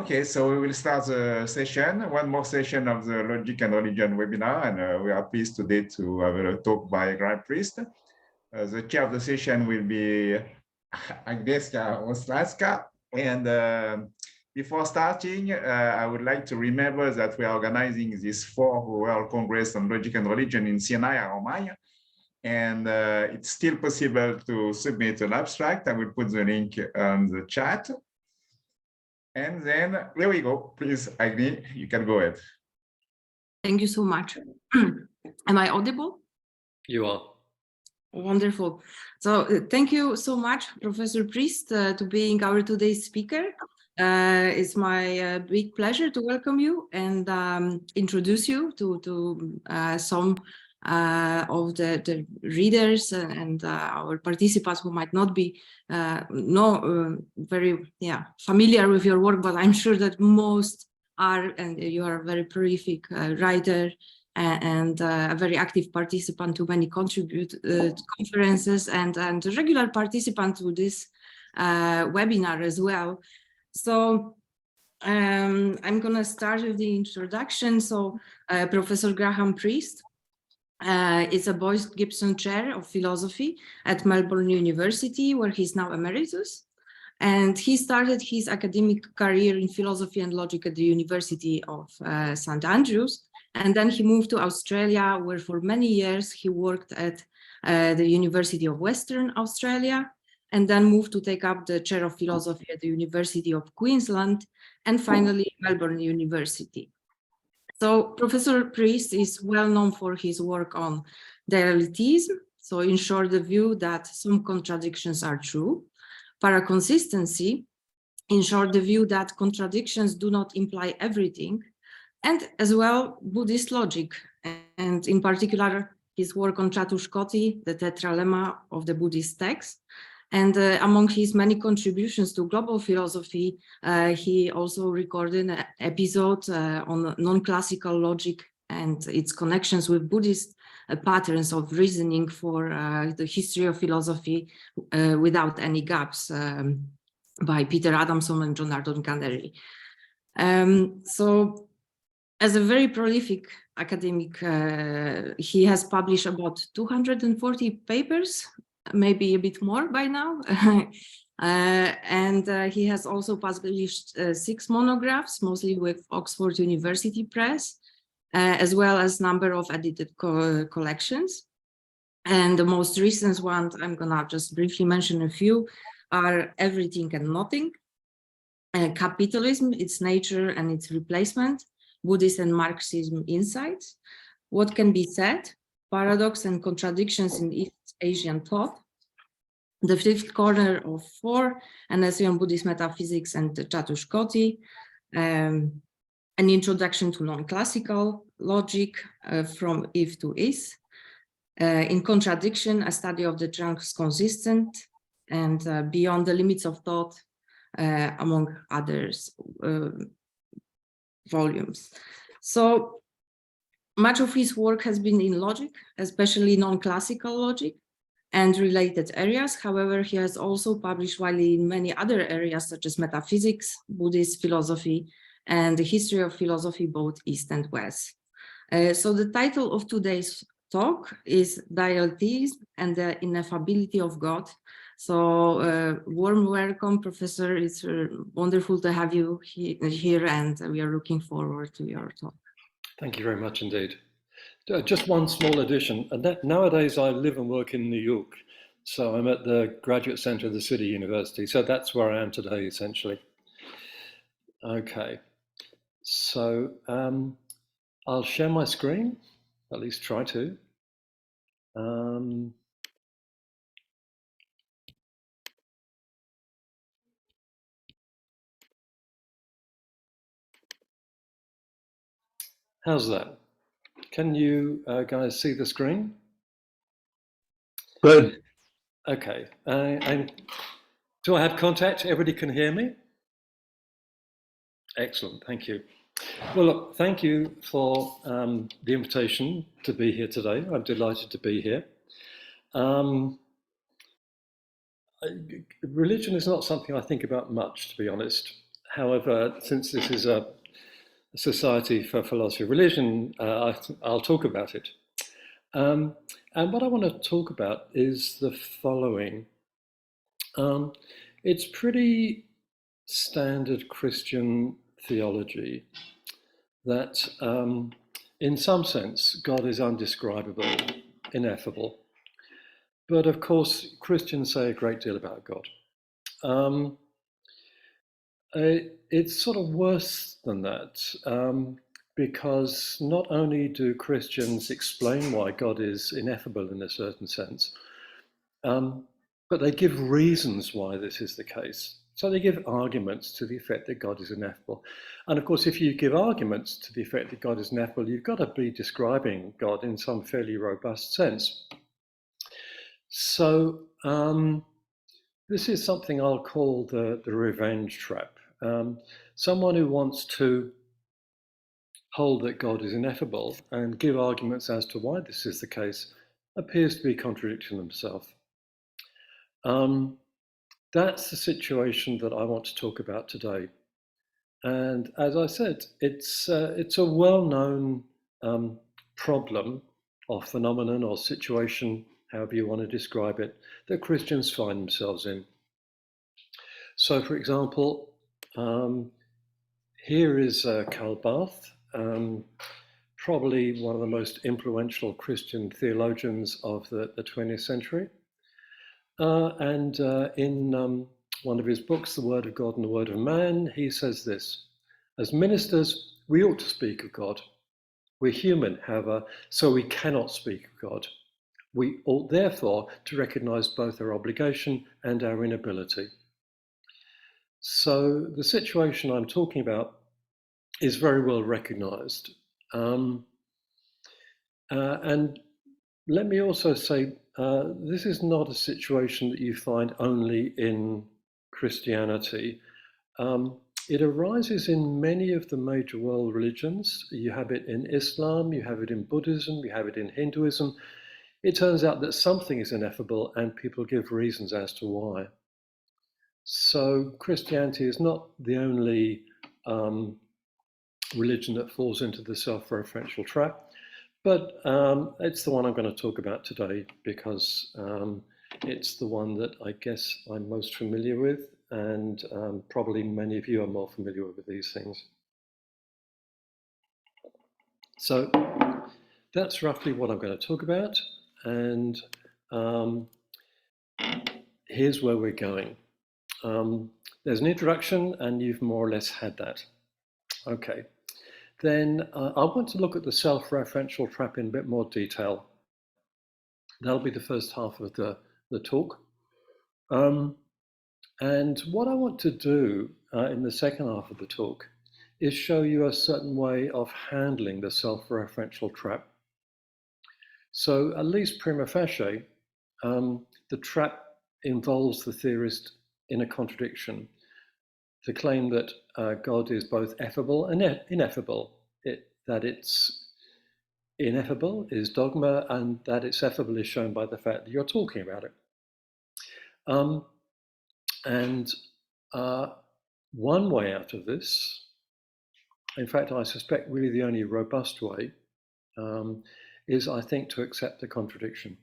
Okay, so we will start the session, one more session of the Logic and Religion webinar, and we are pleased today to have a talk by Grand Priest. The chair of the session will be Agnieszka Oslaska. And before starting, I would like to remember that we are organizing this 4th World Congress on Logic and Religion in CUNY, Romania. And it's still possible to submit an abstract. I will put the link on the chat. And then there we go. Please, Agni, you can go ahead. Thank you so much. Am I audible? You are. Wonderful. So thank you so much, Professor Priest, to being our today's speaker. It's my big pleasure to welcome you and introduce you to some of the readers and our participants who might not be very familiar with your work, but I'm sure that most are, and you are a very prolific writer and a very active participant to many conferences and a regular participant to this webinar as well. So I'm going to start with the introduction. So Professor Graham Priest is a Boyce Gibson Chair of Philosophy at Melbourne University, where he's now emeritus. And he started his academic career in philosophy and logic at the University of St. Andrews. And then he moved to Australia, where for many years he worked at the University of Western Australia, and then moved to take up the chair of philosophy at the University of Queensland, and finally Melbourne University. So Professor Priest is well known for his work on dialetheism, so in short, the view that some contradictions are true, paraconsistency, in short, the view that contradictions do not imply everything, and as well Buddhist logic, and in particular his work on Chatushkoti, the tetralemma of the Buddhist text. And among his many contributions to global philosophy, he also recorded an episode on non-classical logic and its connections with Buddhist patterns of reasoning for the history of philosophy without any gaps by Peter Adamson and John Ardon Canary. So as a very prolific academic, he has published about 240 papers, maybe a bit more by now. And he has also published 6 monographs, mostly with Oxford University Press, as well as number of edited collections. And the most recent ones, I'm gonna just briefly mention a few, are Everything and Nothing, Capitalism, Its Nature and Its Replacement, Buddhist and Marxism Insights, What Can Be Said, Paradox and Contradictions in East Asian Thought, The Fifth Corner of 4, an essay on Buddhist metaphysics and Chatushkoti, an introduction to non-classical logic from if to is, in contradiction, a study of the transconsistent, and beyond the limits of thought, among others volumes. So much of his work has been in logic, especially non-classical logic and related areas. However, he has also published widely in many other areas such as metaphysics, Buddhist philosophy, and the history of philosophy, both East and West. So the title of today's talk is Dialetheism and the Ineffability of God. So warm welcome, Professor. It's wonderful to have you here, and we are looking forward to your talk. Thank you very much indeed. Just one small addition. Nowadays, I live and work in New York. So I'm at the Graduate Center of the City University. So that's where I am today, essentially. Okay. So I'll share my screen, at least try to. How's that? Can you guys see the screen? Good. Okay. And do I have contact? Everybody can hear me? Excellent. Thank you. Well, look, thank you for the invitation to be here today. I'm delighted to be here. Religion is not something I think about much, to be honest. However, since this is a Society for Philosophy of Religion, I'll talk about it. And what I want to talk about is the following. It's pretty standard Christian theology that in some sense God is undescribable, ineffable. But of course, Christians say a great deal about God. It's sort of worse than that, because not only do Christians explain why God is ineffable in a certain sense, but they give reasons why this is the case. So they give arguments to the effect that God is ineffable. And of course, if you give arguments to the effect that God is ineffable, you've got to be describing God in some fairly robust sense. So this is something I'll call the revenge trap. Someone who wants to hold that God is ineffable and give arguments as to why this is the case appears to be contradicting themselves. That's the situation that I want to talk about today. And as I said, it's a well-known problem or phenomenon or situation, however you want to describe it, that Christians find themselves in. So, for example, here is Karl Barth, probably one of the most influential Christian theologians of the 20th century. And in one of his books, The Word of God and the Word of Man, he says this: as ministers, we ought to speak of God. We're human, however, so we cannot speak of God. We ought therefore to recognize both our obligation and our inability. So the situation I'm talking about is very well recognized. And let me also say, this is not a situation that you find only in Christianity. It arises in many of the major world religions. You have it in Islam, you have it in Buddhism, you have it in Hinduism. It turns out that something is ineffable and people give reasons as to why. So Christianity is not the only religion that falls into the self-referential trap, but it's the one I'm going to talk about today because it's the one that I guess I'm most familiar with, and probably many of you are more familiar with these things. So that's roughly what I'm going to talk about, and here's where we're going. There's an introduction, and you've more or less had that. Okay. Then I want to look at the self-referential trap in a bit more detail. That'll be the first half of the talk. And what I want to do in the second half of the talk is show you a certain way of handling the self-referential trap. So at least prima facie, the trap involves the theorist in a contradiction. The claim that God is both effable and ineffable, that it's ineffable is dogma, and that it's effable is shown by the fact that you're talking about it. One way out of this, in fact, I suspect really the only robust way, is, I think, to accept the contradiction,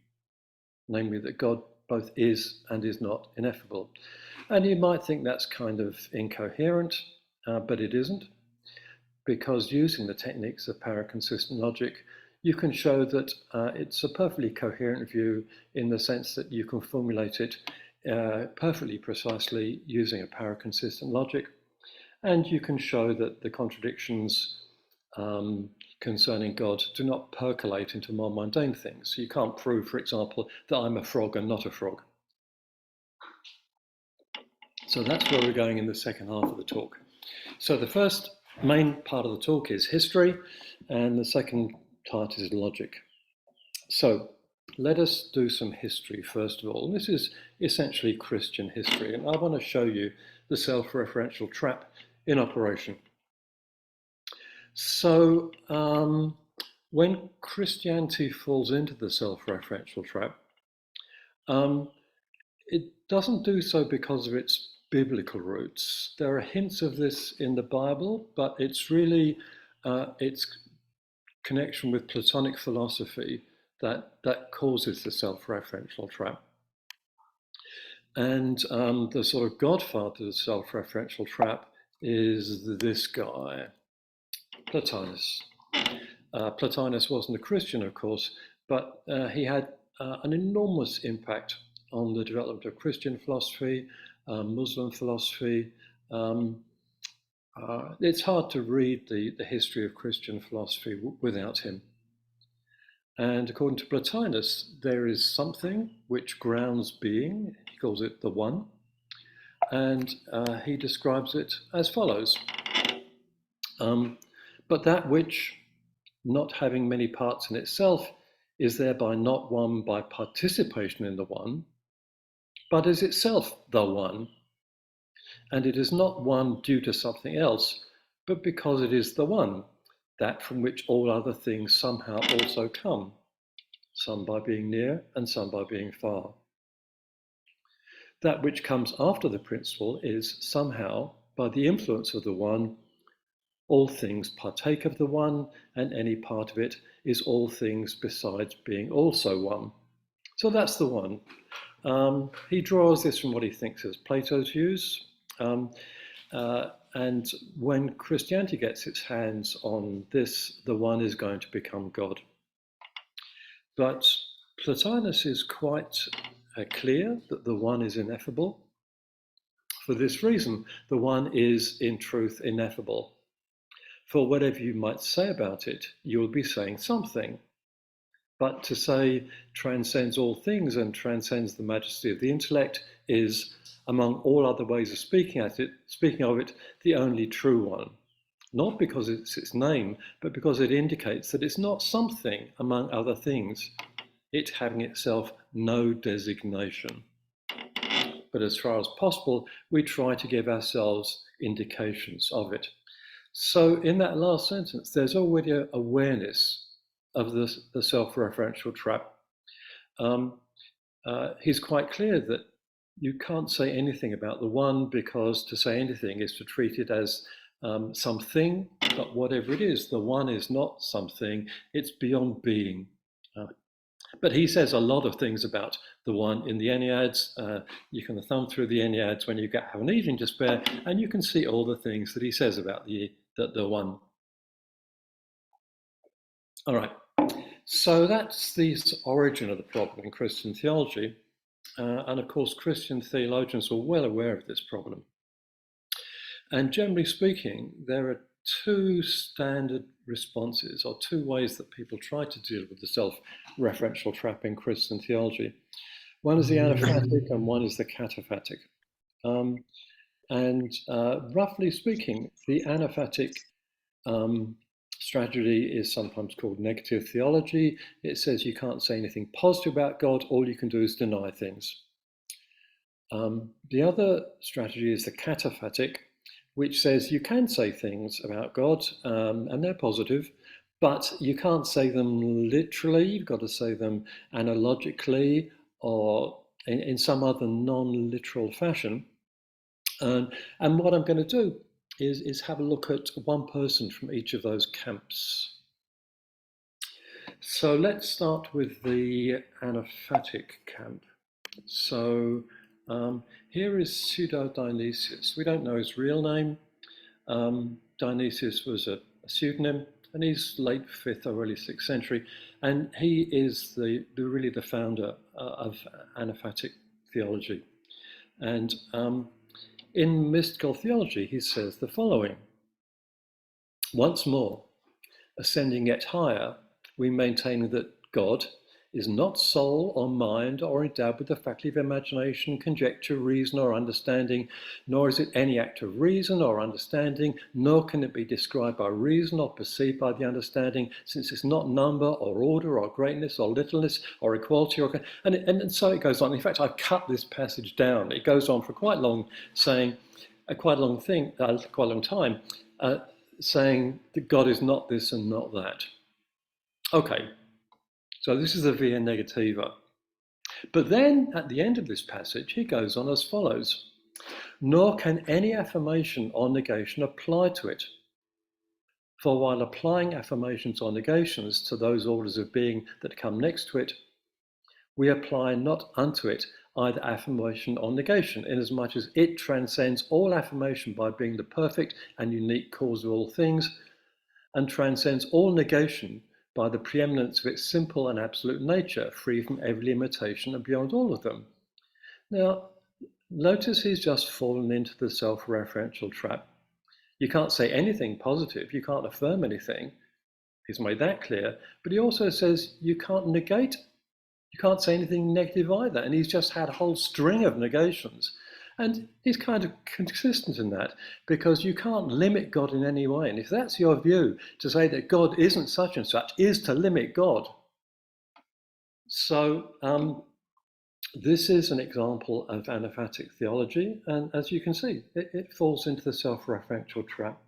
namely that God both is and is not ineffable. And you might think that's kind of incoherent, but it isn't, because using the techniques of paraconsistent logic, you can show that it's a perfectly coherent view in the sense that you can formulate it perfectly precisely using a paraconsistent logic, and you can show that the contradictions concerning God do not percolate into more mundane things. You can't prove, for example, that I'm a frog and not a frog. So that's where we're going in the second half of the talk. So the first main part of the talk is history, and the second part is logic. So let us do some history first of all. This is essentially Christian history, and I want to show you the self-referential trap in operation. So when Christianity falls into the self-referential trap, it doesn't do so because of its biblical roots. There are hints of this in the Bible, but it's really its connection with Platonic philosophy that causes the self-referential trap. And the sort of godfather of the self-referential trap is this guy, Plotinus. Plotinus wasn't a Christian, of course, but he had an enormous impact on the development of Christian philosophy, Muslim philosophy. It's hard to read the history of Christian philosophy without him. And according to Plotinus, there is something which grounds being. He calls it the one. And he describes it as follows. But that which, not having many parts in itself, is thereby not one by participation in the one, but is itself the one. And it is not one due to something else, but because it is the one, that from which all other things somehow also come, some by being near and some by being far. That which comes after the principle is somehow, by the influence of the one, all things partake of the one, and any part of it is all things besides being also one. So that's the one. He draws this from what he thinks is Plato's views. And when Christianity gets its hands on this, the one is going to become God. But Plotinus is quite clear that the one is ineffable. For this reason, the one is in truth ineffable. For whatever you might say about it, you will be saying something. But to say transcends all things and transcends the majesty of the intellect is, among all other ways of speaking of it, the only true one. Not because it's its name, but because it indicates that it's not something among other things, it having itself no designation. But as far as possible, we try to give ourselves indications of it. So in that last sentence, there's already an awareness of the self-referential trap. He's quite clear that you can't say anything about the one, because to say anything is to treat it as something, but whatever it is, the one is not something, it's beyond being. But he says a lot of things about the one in the Enneads. You can thumb through the Enneads when you have an evening to spare, and you can see all the things that he says about the one. All right, so that's the origin of the problem in Christian theology. And of course, Christian theologians are well aware of this problem. And generally speaking, there are two standard responses, or two ways that people try to deal with the self-referential trap in Christian theology. One is the anaphatic and one is the cataphatic. Roughly speaking, the anaphatic strategy is sometimes called negative theology. It says you can't say anything positive about God, all you can do is deny things. The other strategy is the cataphatic, which says you can say things about God, and they're positive, but you can't say them literally. You've got to say them analogically or in some other non-literal fashion. And what I'm going to do is have a look at one person from each of those camps. So let's start with the anaphatic camp. So here is Pseudo-Dionysius. We don't know his real name. Dionysius was a pseudonym, and he's late 5th or early 6th century, and he is really the founder of anaphatic theology. And in mystical theology, he says the following: once more, ascending yet higher, we maintain that God is not soul or mind or endowed with the faculty of imagination, conjecture, reason or understanding, nor is it any act of reason or understanding, nor can it be described by reason or perceived by the understanding, since it's not number or order or greatness or littleness or equality or... And so it goes on. In fact, I've cut this passage down. It goes on for quite long, saying, quite a long time, saying that God is not this and not that. Okay. So this is the via negativa. But then at the end of this passage, he goes on as follows. nor can any affirmation or negation apply to it. For while applying affirmations or negations to those orders of being that come next to it, we apply not unto it either affirmation or negation, inasmuch as it transcends all affirmation by being the perfect and unique cause of all things, and transcends all negation by the preeminence of its simple and absolute nature, free from every limitation and beyond all of them. Now, notice he's just fallen into the self-referential trap. You can't say anything positive, you can't affirm anything. He's made that clear, but he also says you can't negate, you can't say anything negative either, and he's just had a whole string of negations. And he's kind of consistent in that, because you can't limit God in any way. And if that's your view, to say that God isn't such and such is to limit God. So this is an example of anaphatic theology, and as you can see, it falls into the self-referential trap.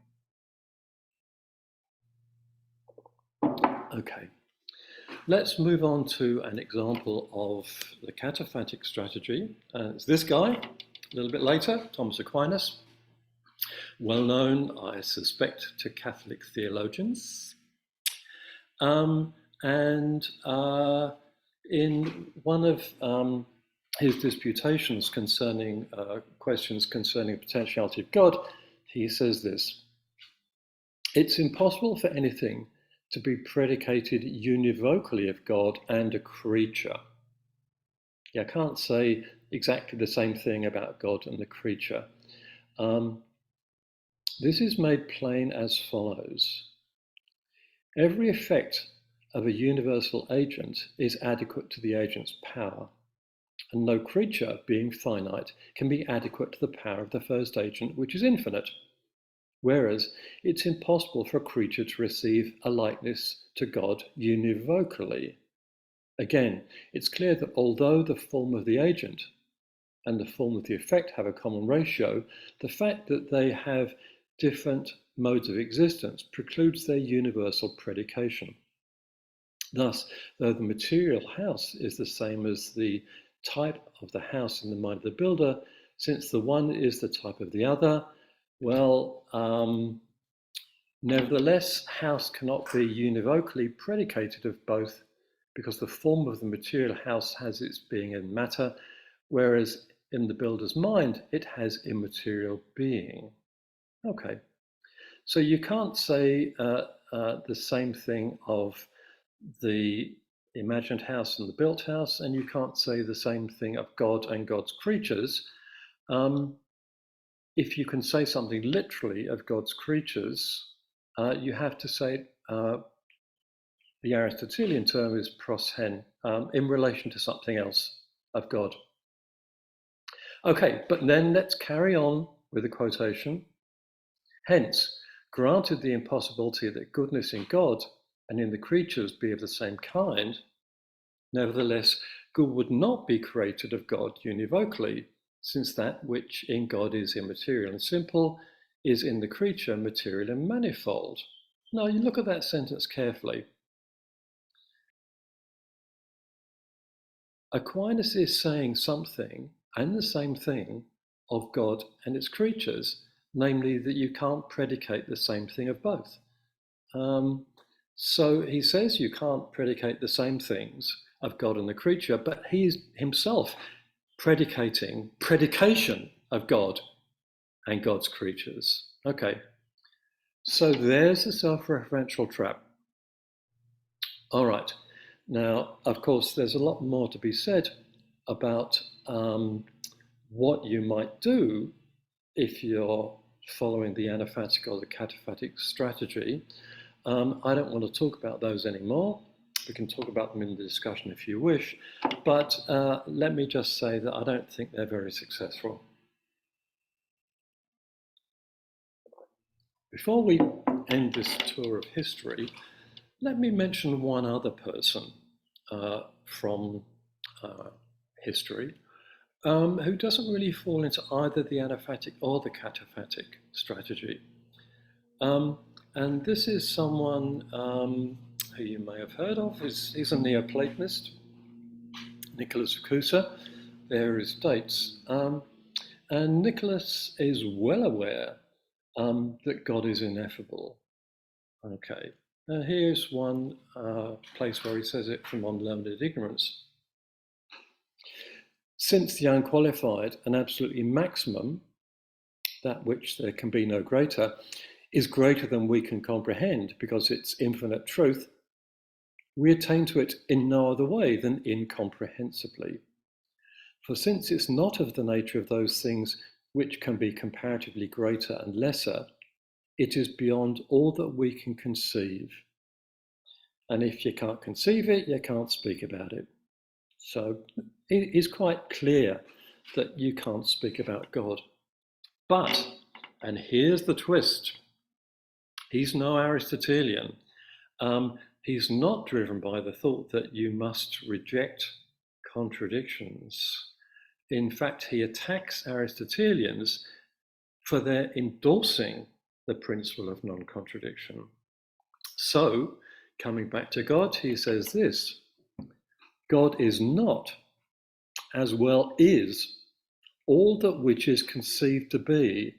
Okay, let's move on to an example of the cataphatic strategy. It's this guy, a little bit later, Thomas Aquinas, well known, I suspect, to Catholic theologians. In one of his disputations concerning questions concerning the potentiality of God, he says this: it's impossible for anything to be predicated univocally of God and a creature. Yeah, I can't say exactly the same thing about God and the creature. This is made plain as follows. Every effect of a universal agent is adequate to the agent's power, and no creature, being finite, can be adequate to the power of the first agent, which is infinite. Whereas it's impossible for a creature to receive a likeness to God univocally. Again, it's clear that although the form of the agent and the form of the effect have a common ratio, the fact that they have different modes of existence precludes their universal predication. Thus, though the material house is the same as the type of the house in the mind of the builder, since the one is the type of the other, well, nevertheless, house cannot be univocally predicated of both, because the form of the material house has its being in matter, whereas in the builder's mind, it has immaterial being. Okay, so you can't say the same thing of the imagined house and the built house, and you can't say the same thing of God and God's creatures. If you can say something literally of God's creatures, you have to say the Aristotelian term is pros hen, in relation to something else of God. Okay, but then let's carry on with the quotation. Hence, granted the impossibility that goodness in God and in the creatures be of the same kind, nevertheless, good would not be created of God univocally, since that which in God is immaterial and simple is in the creature material and manifold. Now, you look at that sentence carefully. Aquinas is saying something and the same thing of God and its creatures, namely that you can't predicate the same thing of both. So he says you can't predicate the same things of God and the creature, but he's himself predicating predication of God and God's creatures. Okay, so there's the self-referential trap. All right, now, of course, there's a lot more to be said about what you might do if you're following the anaphatic or the cataphatic strategy. I don't want to talk about those anymore. We can talk about them in the discussion if you wish, but let me just say that I don't think they're very successful. Before we end this tour of history, let me mention one other person from history who doesn't really fall into either the anaphatic or the cataphatic strategy. And this is someone who you may have heard of. He's a Neoplatonist, Nicholas Cusa. There are his dates. And Nicholas is well aware that God is ineffable. Okay, now here's one place where he says it from unlearned ignorance. Since the unqualified and absolutely maximum, that which there can be no greater, is greater than we can comprehend because it's infinite truth, we attain to it in no other way than incomprehensibly. For since it's not of the nature of those things which can be comparatively greater and lesser, it is beyond all that we can conceive. And if you can't conceive it, you can't speak about it. So it is quite clear that you can't speak about God. But, and here's the twist, he's no Aristotelian. He's not driven by the thought that you must reject contradictions. In fact, he attacks Aristotelians for their endorsing the principle of non-contradiction. So, coming back to God, he says this: God is not, as well is, all that which is conceived to be,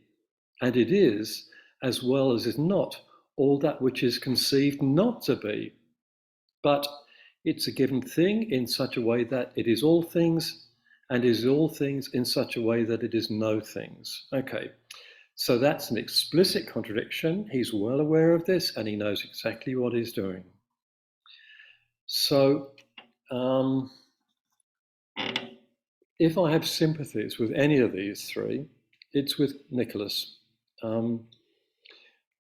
and it is, as well as is not, all that which is conceived not to be. But it's a given thing in such a way that it is all things, and is all things in such a way that it is no things. Okay, so that's an explicit contradiction. He's well aware of this, and he knows exactly what he's doing. So, if I have sympathies with any of these three, it's with Nicholas.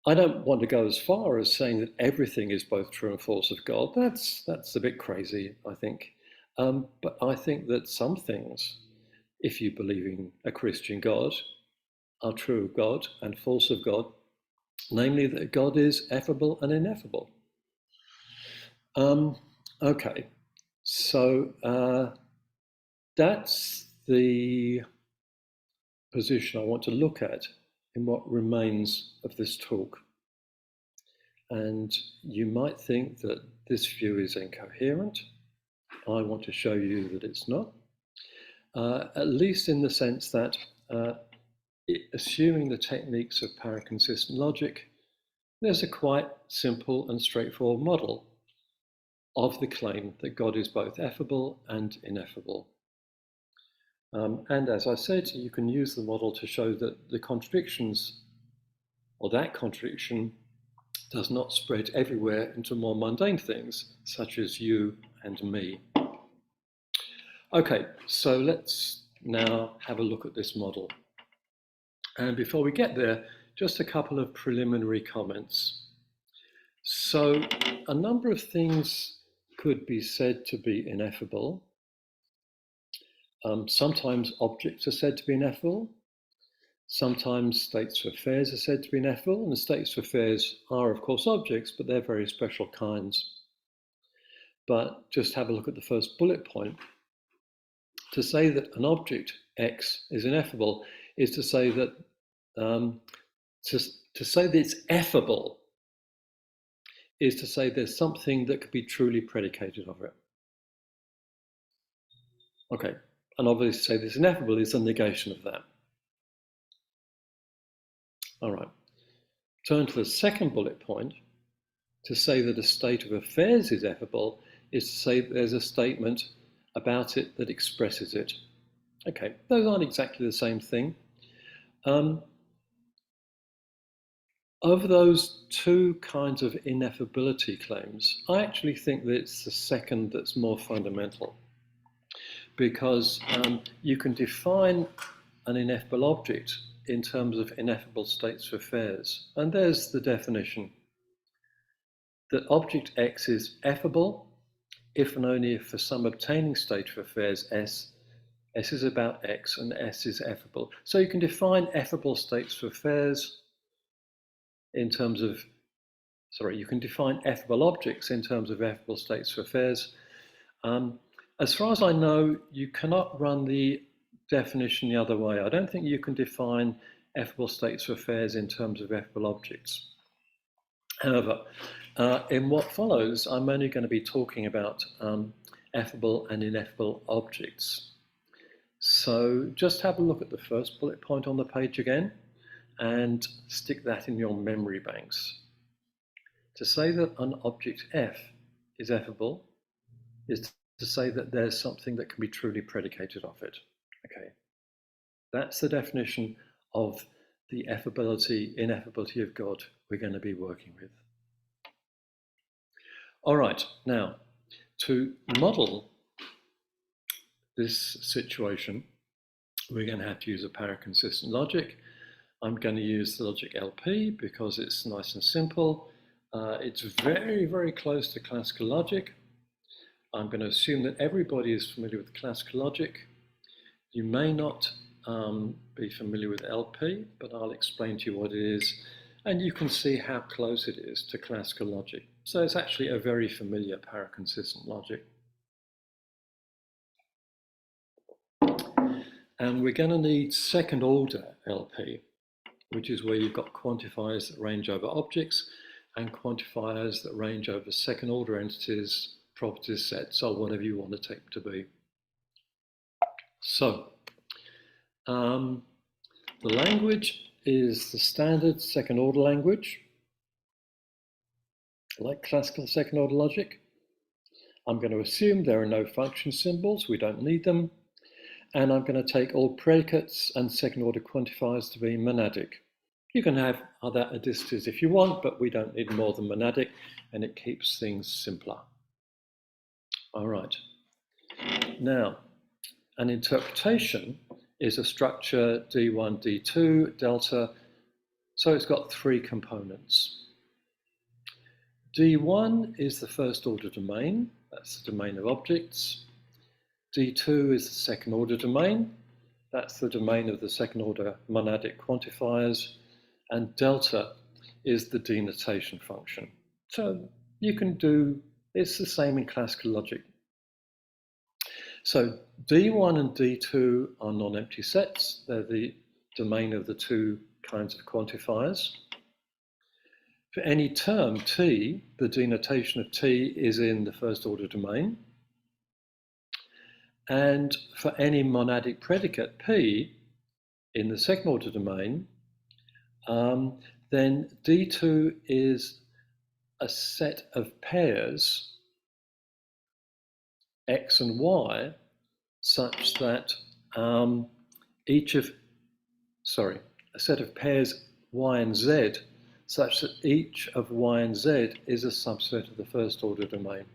I don't want to go as far as saying that everything is both true and false of God. That's a bit crazy, I think. But I think that some things, if you believe in a Christian God, are true of God and false of God, namely that God is effable and ineffable. Okay, so that's the position I want to look at in what remains of this talk. And you might think that this view is incoherent. I want to show you that it's not, at least in the sense that assuming the techniques of paraconsistent logic, there's a quite simple and straightforward model of the claim that God is both effable and ineffable. And as I said, you can use the model to show that the contradictions, or that contradiction, does not spread everywhere into more mundane things, such as you and me. Okay, so let's now have a look at this model. And before we get there, just a couple of preliminary comments. So a number of things could be said to be ineffable. Sometimes objects are said to be ineffable. Sometimes states of affairs are said to be ineffable, and the states of affairs are, of course, objects, but they're very special kinds. But just have a look at the first bullet point. To say that an object X is ineffable is to say that to say that it's effable is to say there's something that could be truly predicated of it. Okay, and obviously to say this ineffable is a negation of that. All right, turn to the second bullet point. To say that a state of affairs is effable is to say that there's a statement about it that expresses it. Okay, those aren't exactly the same thing. Of those two kinds of ineffability claims, I actually think that it's the second that's more fundamental, because you can define an ineffable object in terms of ineffable states of affairs. And there's the definition, that object X is effable if and only if for some obtaining state of affairs S is about X and S is effable. So you can define effable states of affairs in terms of, you can define effable objects in terms of effable states of affairs. As far as I know, you cannot run the definition the other way. I don't think you can define effable states of affairs in terms of effable objects. However, in what follows, I'm only going to be talking about effable and ineffable objects. So just have a look at the first bullet point on the page again and stick that in your memory banks. To say that an object F is effable is to say that there's something that can be truly predicated off it. Okay, that's the definition of the effability, ineffability of God we're going to be working with. All right, now to model this situation, we're going to have to use a paraconsistent logic. I'm going to use the logic LP because it's nice and simple. It's very, very close to classical logic. I'm going to assume that everybody is familiar with classical logic. You may not be familiar with LP, but I'll explain to you what it is, and you can see how close it is to classical logic. So it's actually a very familiar paraconsistent logic. And we're going to need second order LP, which is where you've got quantifiers that range over objects and quantifiers that range over second order entities, properties, sets, or whatever you want to take them to be. So the language is the standard second order language, like classical second order logic. I'm going to assume there are no function symbols, we don't need them. And I'm going to take all predicates and second order quantifiers to be monadic. You can have other adicities if you want, but we don't need more than monadic, and it keeps things simpler. All right. Now, an interpretation is a structure D1, D2, delta. So it's got three components. D1 is the first order domain. That's the domain of objects. D2 is the second order domain. That's the domain of the second order monadic quantifiers. And delta is the denotation function. So you can do, it's the same in classical logic. So D1 and D2 are non-empty sets. They're the domain of the two kinds of quantifiers. For any term T, the denotation of T is in the first order domain. And for any monadic predicate P in the second order domain, then D2 is a set of pairs X and Y such that a set of pairs Y and Z such that each of Y and Z is a subset of the first order domain.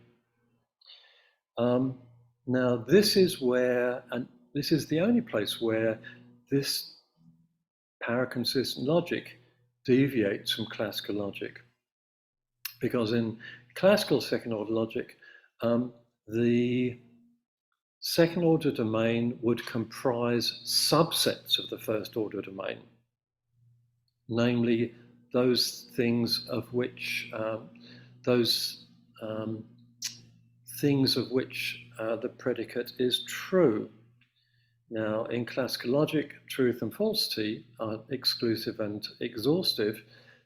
Now this is where, and this is the only place where this paraconsistent logic deviates from classical logic. Because in classical second order logic, the second order domain would comprise subsets of the first order domain, namely those things of which the predicate is true. Now, in classical logic, truth and falsity are exclusive and exhaustive.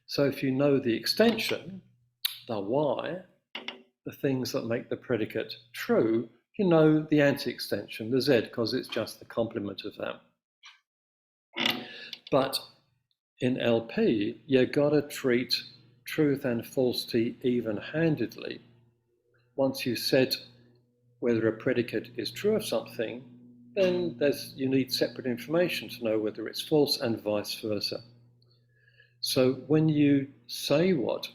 So if you know the extension, the Y, the things that make the predicate true, you know the anti-extension, the Z, because it's just the complement of that. But in LP, you've got to treat truth and falsity even-handedly. Once you've said whether a predicate is true of something, then you need separate information to know whether it's false and vice versa. So when you say what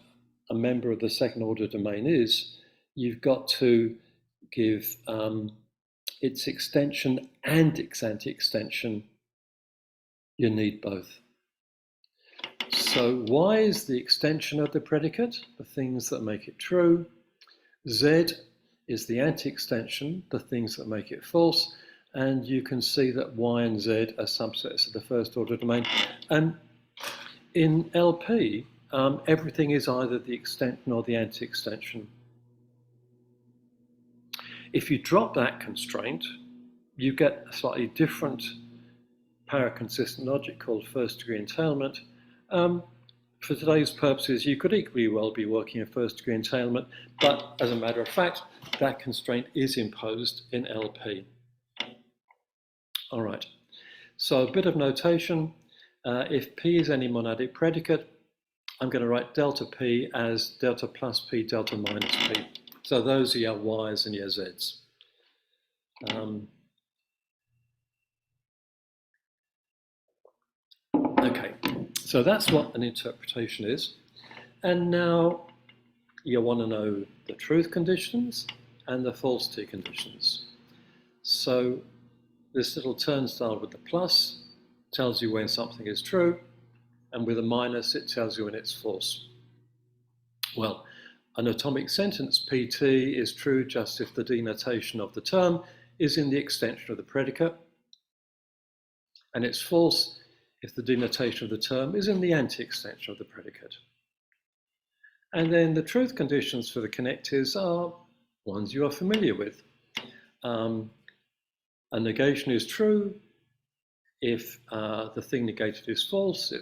a member of the second order domain is, you've got to give its extension and its anti-extension. You need both. So Y is the extension of the predicate, the things that make it true. Z is the anti-extension, the things that make it false. And you can see that Y and Z are subsets of the first order domain. And in LP, everything is either the extension or the anti-extension. If you drop that constraint, you get a slightly different paraconsistent logic called first degree entailment. For today's purposes, you could equally well be working a first degree entailment, but as a matter of fact, that constraint is imposed in LP. All right, so a bit of notation. If P is any monadic predicate, I'm going to write delta P as delta plus P, delta minus P. So those are your Y's and your Z's. Okay, so that's what an interpretation is. And now you want to know the truth conditions and the falsity conditions. So this little turnstile with the plus tells you when something is true, and with a minus it tells you when it's false. Well, an atomic sentence PT is true just if the denotation of the term is in the extension of the predicate, and it's false if the denotation of the term is in the anti-extension of the predicate. And then the truth conditions for the connectives are ones you are familiar with. A negation is true if the thing negated is false.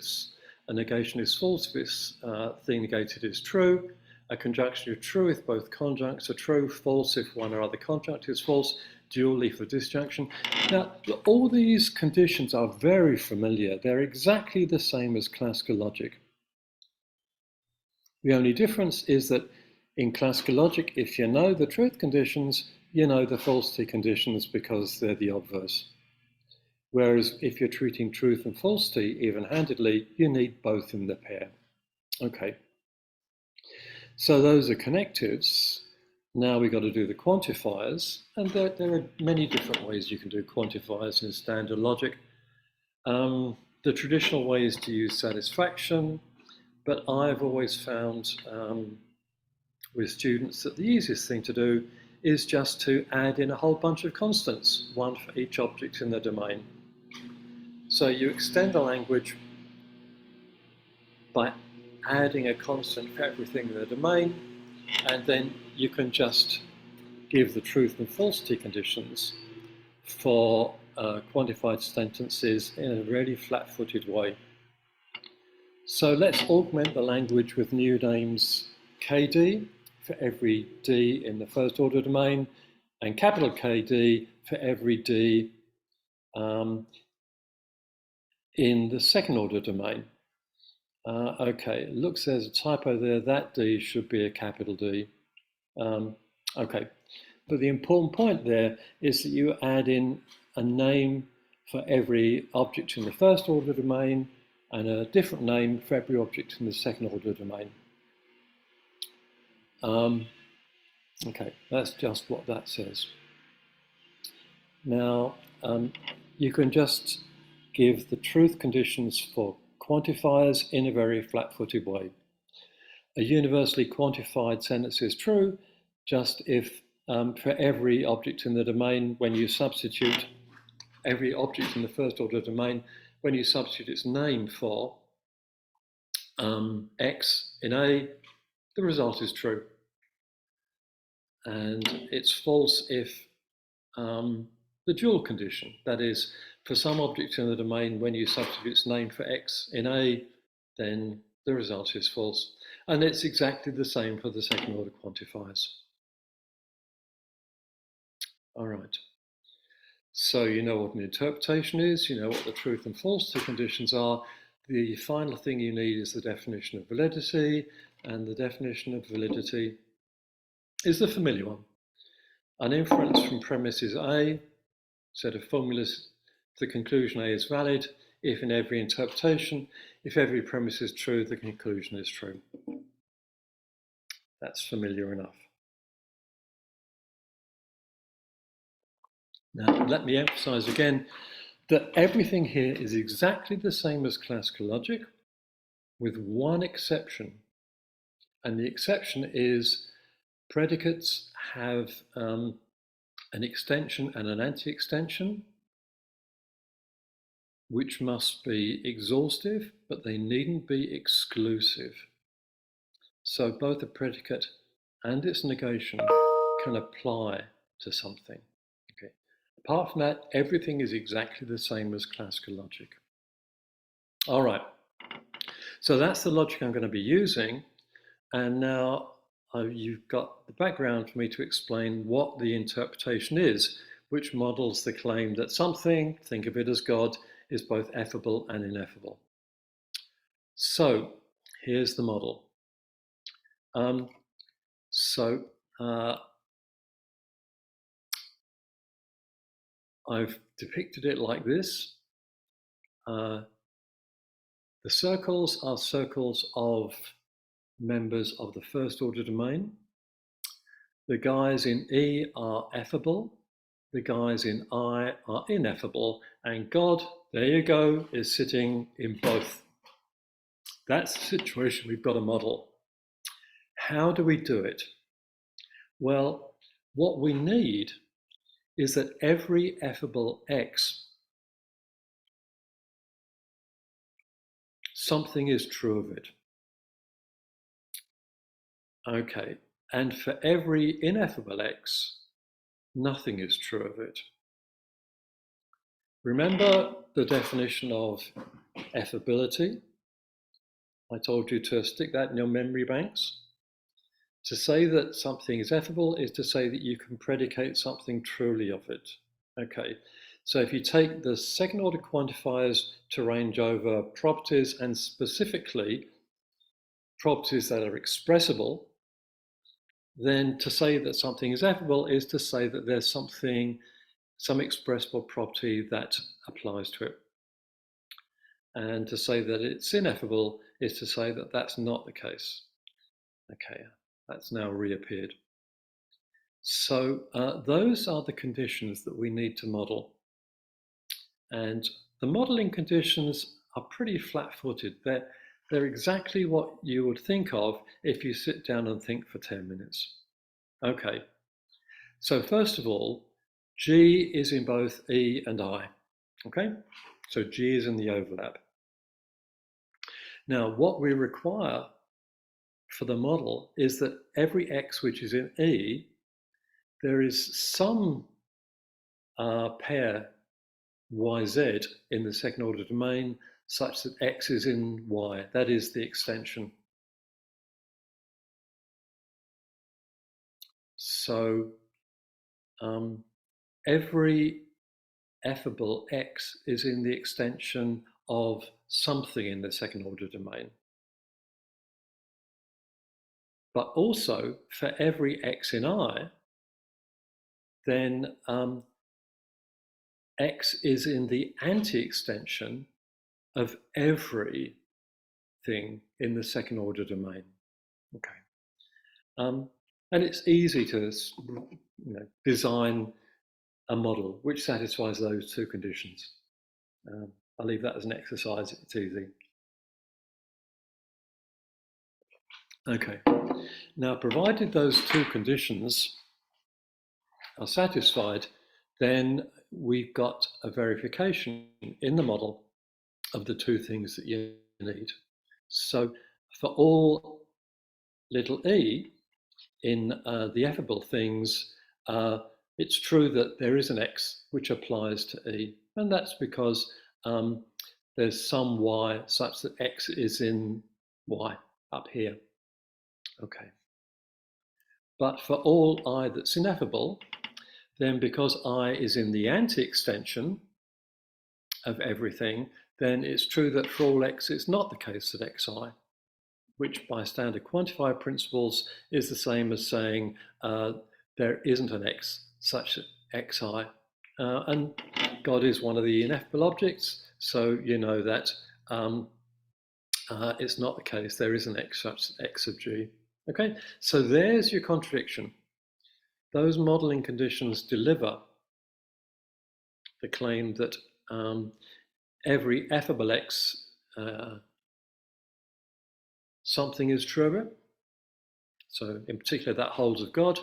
A negation is false if this thing negated is true. A conjunction is true if both conjuncts are true, false if one or other conjunct is false, dually for disjunction. Now, all these conditions are very familiar. They're exactly the same as classical logic. The only difference is that in classical logic, if you know the truth conditions, you know the falsity conditions because they're the obverse. Whereas if you're treating truth and falsity even-handedly, you need both in the pair. Okay. So those are connectives. Now we've got to do the quantifiers, and there are many different ways you can do quantifiers in standard logic. The traditional way is to use satisfaction, but I've always found with students that the easiest thing to do is just to add in a whole bunch of constants, one for each object in the domain. So you extend the language by adding a constant for everything in the domain, and then you can just give the truth and falsity conditions for quantified sentences in a really flat-footed way. So let's augment the language with new names KD for every D in the first order domain, and capital KD for every D in the second order domain. Okay, it looks there's a typo there. That D should be a capital D. Okay, but the important point there is that you add in a name for every object in the first order domain and a different name for every object in the second order domain. Okay, that's just what that says. Now, you can just give the truth conditions for quantifiers in a very flat-footed way. A universally quantified sentence is true just if for every object in the domain, when you substitute every object in the first order domain, when you substitute its name for X in A, the result is true. And it's false if the dual condition, that is, for some object in the domain, when you substitute its name for X in A, then the result is false. And it's exactly the same for the second order quantifiers. All right. So you know what an interpretation is, you know what the truth and falsity conditions are. The final thing you need is the definition of validity, and the definition of validity is the familiar one. An inference from premises A, set of formulas, the conclusion A is valid if in every interpretation, if every premise is true, the conclusion is true. That's familiar enough. Now, let me emphasize again that everything here is exactly the same as classical logic, with one exception. And the exception is predicates have an extension and an anti-extension, which must be exhaustive, but they needn't be exclusive. So both a predicate and its negation can apply to something. Okay. Apart from that, everything is exactly the same as classical logic. All right. So that's the logic I'm going to be using. And now you've got the background for me to explain what the interpretation is, which models the claim that something, think of it as God, is both effable and ineffable. So here's the model. I've depicted it like this. The circles are circles of members of the first order domain. The guys in E are effable. The guys in I are ineffable. And God, there you go, is sitting in both. That's the situation we've got to model. How do we do it? Well, what we need is that every effable X, something is true of it. Okay, and for every ineffable X, nothing is true of it. Remember the definition of effability? I told you to stick that in your memory banks. To say that something is effable is to say that you can predicate something truly of it. Okay, so if you take the second order quantifiers to range over properties, and specifically properties that are expressible, then to say that something is effable is to say that there's something, some expressible property that applies to it. And to say that it's ineffable is to say that that's not the case. Okay, that's now reappeared. So those are the conditions that we need to model. And the modeling conditions are pretty flat-footed. They're exactly what you would think of if you sit down and think for 10 minutes. Okay, so first of all, G is in both E and I. Okay, so G is in the overlap. Now, what we require for the model is that every X which is in E, there is some pair YZ in the second order domain such that X is in Y. That is the extension. So every effable X is in the extension of something in the second order domain. But also for every X in I, then X is in the anti-extension of everything in the second order domain. Okay, and it's easy to design a model which satisfies those two conditions. I'll leave that as an exercise. It's easy. Okay, now provided those two conditions are satisfied, then we've got a verification in the model of the two things that you need. So for all little e in the effable things, it's true that there is an X which applies to E, and that's because there's some Y such that X is in Y up here. Okay. But for all I that's ineffable, then because I is in the anti-extension of everything, then it's true that for all X, it's not the case that Xi, which by standard quantifier principles is the same as saying there isn't an X such that Xi. And God is one of the ineffable objects, so you know that it's not the case. There is an X such that X of G. Okay, so there's your contradiction. Those modeling conditions deliver the claim that every effable X, something is true of it. So in particular, that holds of God.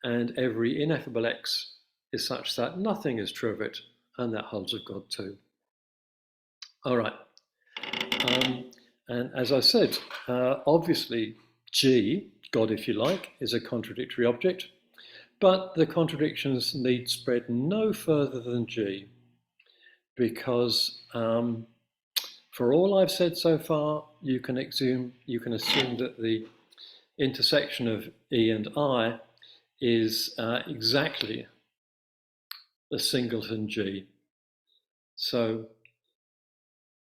And every ineffable X is such that nothing is true of it, and that holds of God too. All right. And as I said, obviously G, God if you like, is a contradictory object, but the contradictions need spread no further than G, because for all I've said so far, you can assume that the intersection of E and I is exactly a singleton G. So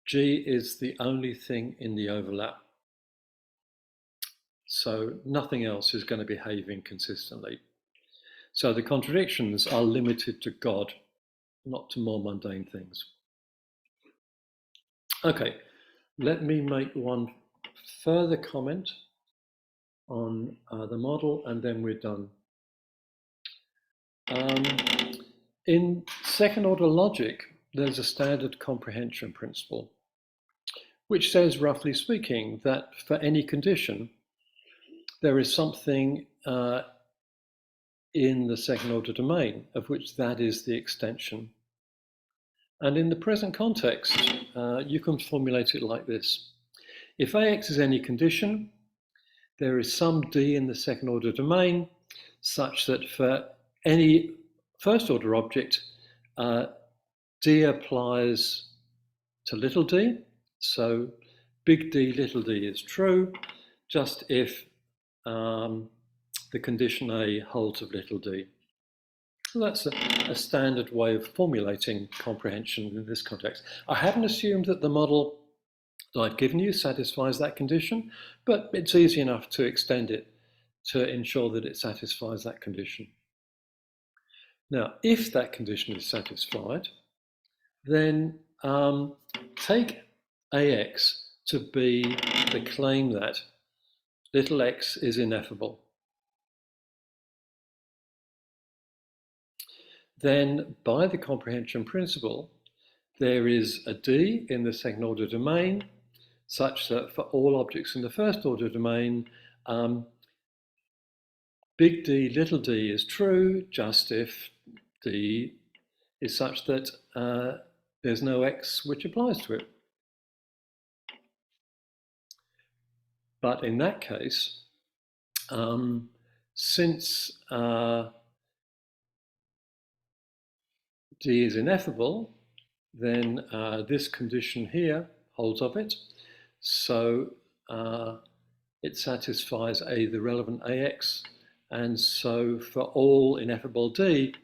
G is the only thing in the overlap. So nothing else is going to behave inconsistently. So the contradictions are limited to God, not to more mundane things. Okay, let me make one further comment on the model, and then we're done. In second order logic, there's a standard comprehension principle, which says, roughly speaking, that for any condition, there is something in the second order domain of which that is the extension. And in the present context, you can formulate it like this. If AX is any condition, there is some D in the second order domain such that for any first order object, D applies to little d. So big D, little d is true, just if the condition A holds of little d. So that's a standard way of formulating comprehension in this context. I haven't assumed that the model that I've given you satisfies that condition, but it's easy enough to extend it to ensure that it satisfies that condition. Now, if that condition is satisfied, then take AX to be the claim that little x is ineffable. Then, by the comprehension principle, there is a D in the second order domain such that for all objects in the first order domain, big D, little d is true, just if D is such that there's no x which applies to it. But in that case, since D is ineffable, then this condition here holds of it. So it satisfies the relevant AX. And so for all ineffable D,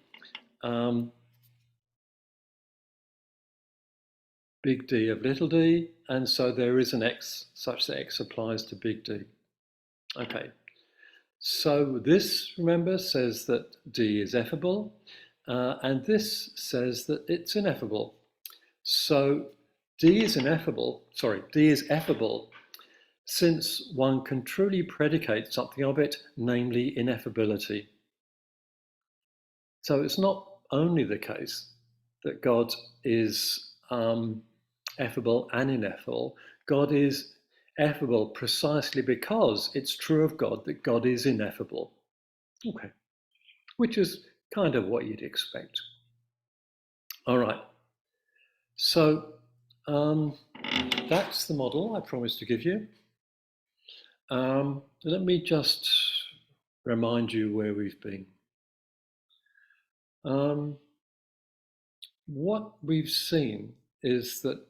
big D of little d, and so there is an x such that x applies to big D. Okay, so this, remember, says that D is effable, and this says that it's ineffable. So D is effable since one can truly predicate something of it, namely ineffability. So it's not only the case that God is effable and ineffable. God is effable precisely because it's true of God that God is ineffable. Okay, which is kind of what you'd expect. All right, so that's the model I promised to give you. Let me just remind you where we've been. What we've seen is that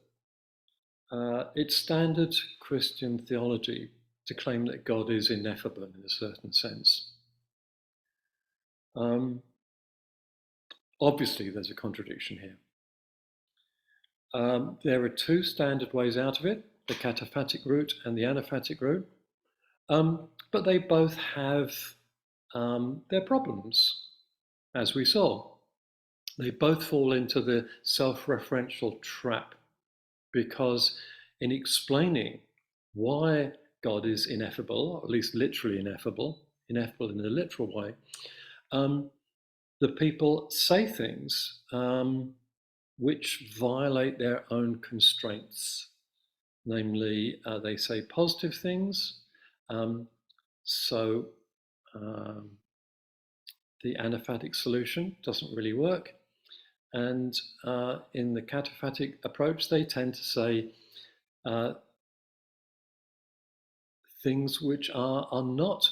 it's standard Christian theology to claim that God is ineffable in a certain sense. Obviously, there's a contradiction here. There are two standard ways out of it, the cataphatic route and the anaphatic route, but they both have their problems, as we saw. They both fall into the self-referential trap, because in explaining why God is ineffable, or at least literally ineffable in a literal way, the people say things which violate their own constraints. Namely, they say positive things, so the anaphatic solution doesn't really work. And in the cataphatic approach, they tend to say things which are not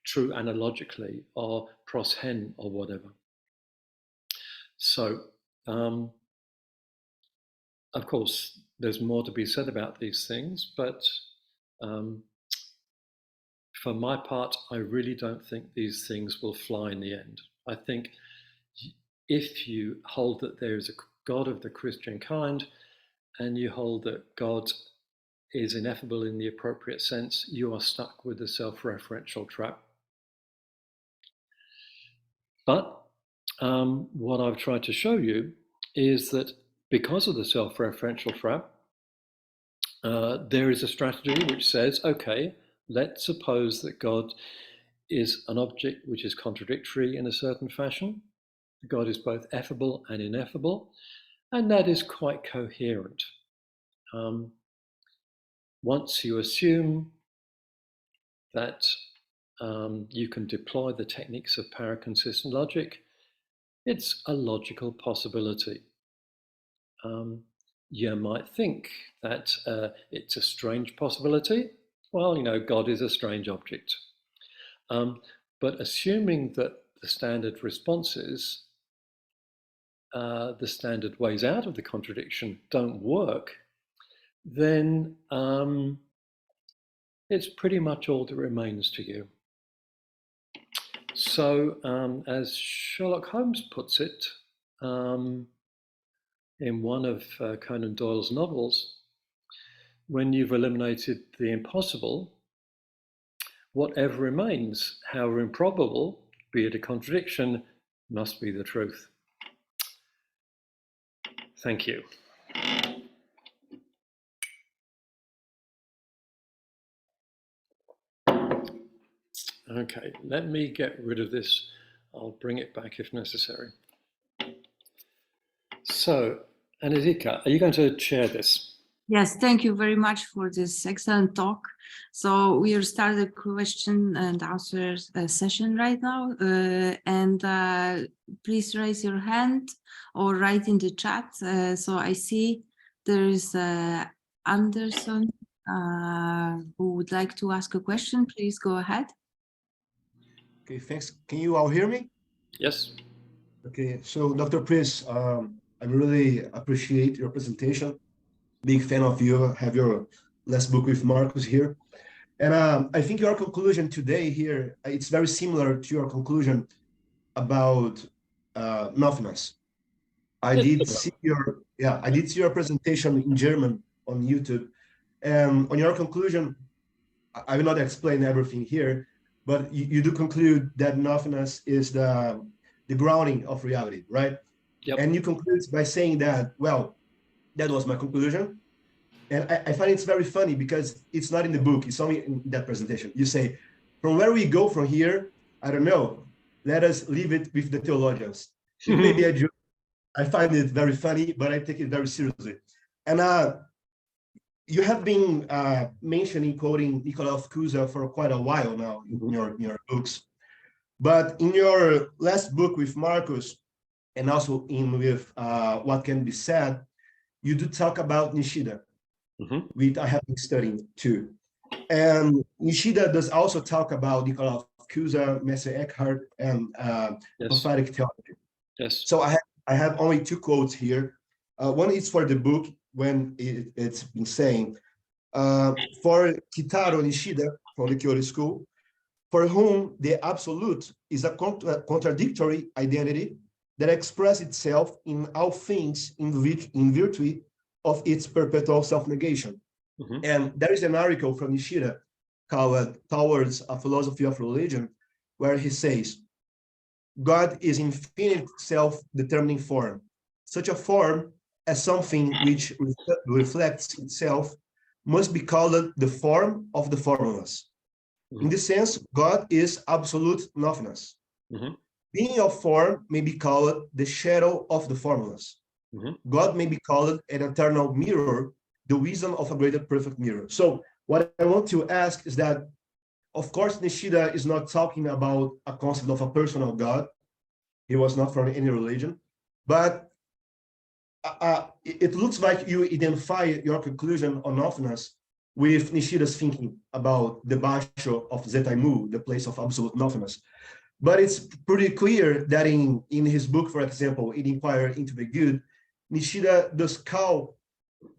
true analogically or pros hen or whatever. So, of course, there's more to be said about these things, but for my part, I really don't think these things will fly in the end. I think if you hold that there is a God of the Christian kind, and you hold that God is ineffable in the appropriate sense, you are stuck with the self-referential trap. But what I've tried to show you is that because of the self-referential trap, there is a strategy which says, okay, let's suppose that God is an object which is contradictory in a certain fashion. God is both effable and ineffable, and that is quite coherent. Once you assume that you can deploy the techniques of paraconsistent logic, it's a logical possibility. You might think that it's a strange possibility. Well, you know, God is a strange object. But assuming that the standard responses, the standard ways out of the contradiction don't work, then it's pretty much all that remains to you. So, as Sherlock Holmes puts it, in one of Conan Doyle's novels, when you've eliminated the impossible, whatever remains, however improbable, be it a contradiction, must be the truth. Thank you. Okay, let me get rid of this. I'll bring it back if necessary. So, Anizika, are you going to chair this? Yes, thank you very much for this excellent talk. So we will start the question and answer session right now. Please raise your hand or write in the chat. So I see there is Anderson who would like to ask a question. Please go ahead. Okay, thanks. Can you all hear me? Yes. Okay, so Dr. Priest, I really appreciate your presentation. Big fan of you. Have your last book with Marcus here. And I think your conclusion today here, it's very similar to your conclusion about nothingness. I did see your presentation in German on YouTube. And on your conclusion, I will not explain everything here, but you do conclude that nothingness is the grounding of reality, right? Yep. And you conclude by saying that, well, that was my conclusion. And I find it's very funny because it's not in the book, it's only in that presentation. You say, from where we go from here, I don't know, let us leave it with the theologians. It may be a joke. I find it very funny, but I take it very seriously. And you have been mentioning, quoting Nicolaus Cusa for quite a while now in your books. But in your last book with Marcus, and also with What Can Be Said, you do talk about Nishida, which I have been studying too. And Nishida does also talk about Nicolaus Cusa, Messe Eckhart, and prophetic theology. Yes. So I have only two quotes here. One is for the book, when it's been saying, for Kitaro Nishida from the Kyoto School, for whom the absolute is a contradictory identity that expresses itself in all things in virtue of its perpetual self-negation. And there is an article from Nishida called Towards a Philosophy of Religion, where he says, God is infinite self-determining form, such a form as something which reflects itself must be called the form of the formless. In this sense, God is absolute nothingness. Being of form may be called the shadow of the formless. God may be called an eternal mirror, the wisdom of a greater perfect mirror. So what I want to ask is that, of course, Nishida is not talking about a concept of a personal God. He was not from any religion, but it looks like you identify your conclusion on nothingness with Nishida's thinking about the Basho of Zetaimu, the place of absolute nothingness. But it's pretty clear that in his book, for example, In Inquiry into the Good, Nishida does call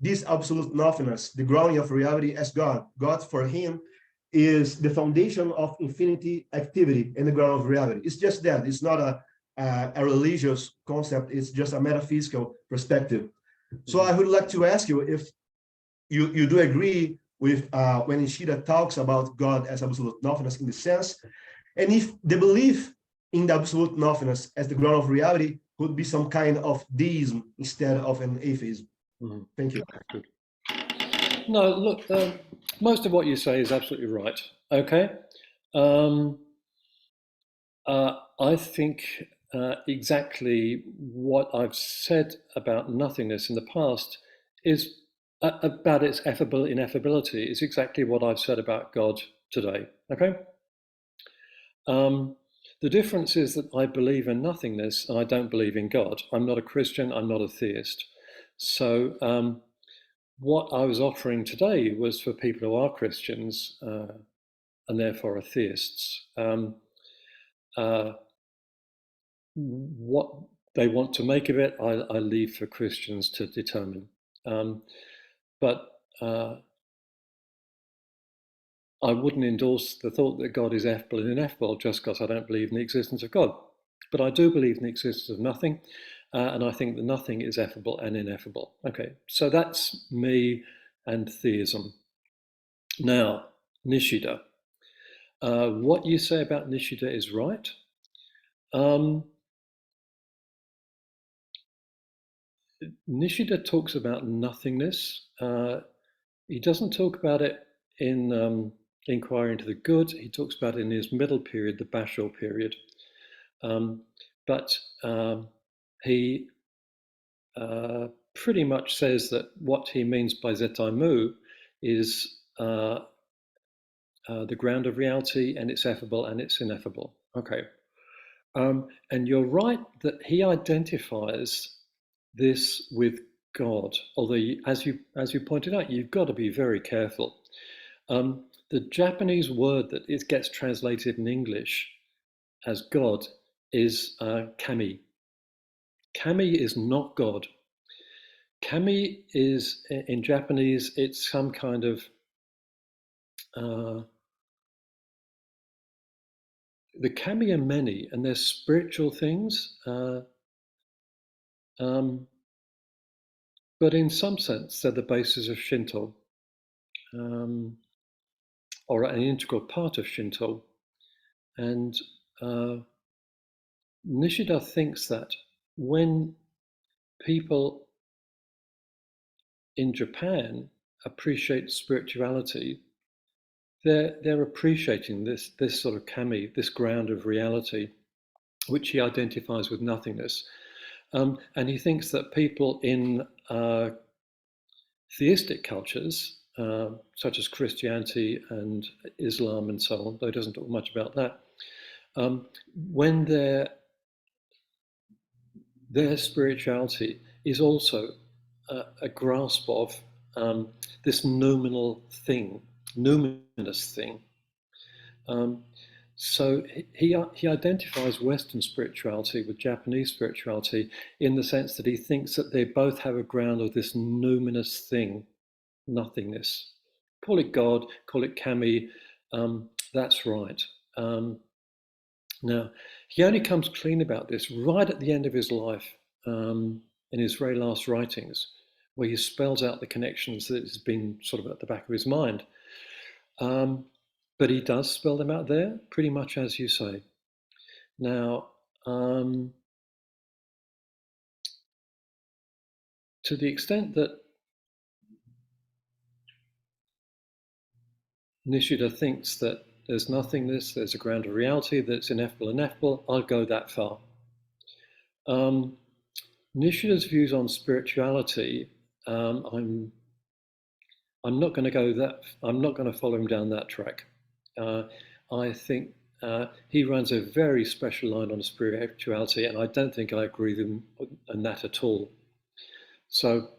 this absolute nothingness, the grounding of reality, as God. God, for him, is the foundation of infinity activity and the ground of reality. It's just that. It's not a religious concept. It's just a metaphysical perspective. So I would like to ask you if you do agree with when Nishida talks about God as absolute nothingness in the sense, and if the belief in the absolute nothingness as the ground of reality could be some kind of deism instead of an atheism. Thank you. Good. No, look, most of what you say is absolutely right. Okay. I think exactly what I've said about nothingness in the past is about its ineffability is exactly what I've said about God today. Okay. The difference is that I believe in nothingness and I don't believe in God. I'm not a Christian. I'm not a theist. So what I was offering today was for people who are Christians and therefore are theists. What they want to make of it, I leave for Christians to determine. But I wouldn't endorse the thought that God is effable and ineffable just because I don't believe in the existence of God. But I do believe in the existence of nothing, and I think that nothing is effable and ineffable. Okay, so that's me and theism. Now, Nishida. What you say about Nishida is right. Nishida talks about nothingness. He doesn't talk about it in Inquiry into the Good. He talks about it in his middle period, the Basho period. But he pretty much says that what he means by Zetaimu is the ground of reality, and it's effable and it's ineffable. Okay. And you're right that he identifies this with God, although as you pointed out, you've got to be very careful. The Japanese word that it gets translated in English as God is kami. Kami is not God. Kami is, in Japanese, it's some kind of the kami are many, and they're spiritual things. But in some sense, they're the basis of Shinto, or an integral part of Shinto. And Nishida thinks that when people in Japan appreciate spirituality, they're appreciating this sort of kami, this ground of reality, which he identifies with nothingness. And he thinks that people in theistic cultures, such as Christianity and Islam and so on, though he doesn't talk much about that, when their spirituality is also a grasp of this numinous thing. So he identifies Western spirituality with Japanese spirituality in the sense that he thinks that they both have a ground of this numinous thing, nothingness. Call it God, call it kami, that's right. Now, he only comes clean about this right at the end of his life, in his very last writings, where he spells out the connections that has been sort of at the back of his mind. But he does spell them out there, pretty much as you say. Now, to the extent that Nishida thinks that there's nothingness, there's a ground of reality, that's ineffable, I'll go that far. Nishida's views on spirituality, I'm not going to go that. I'm not going to follow him down that track. I think he runs a very special line on spirituality, and I don't think I agree with him on that at all. So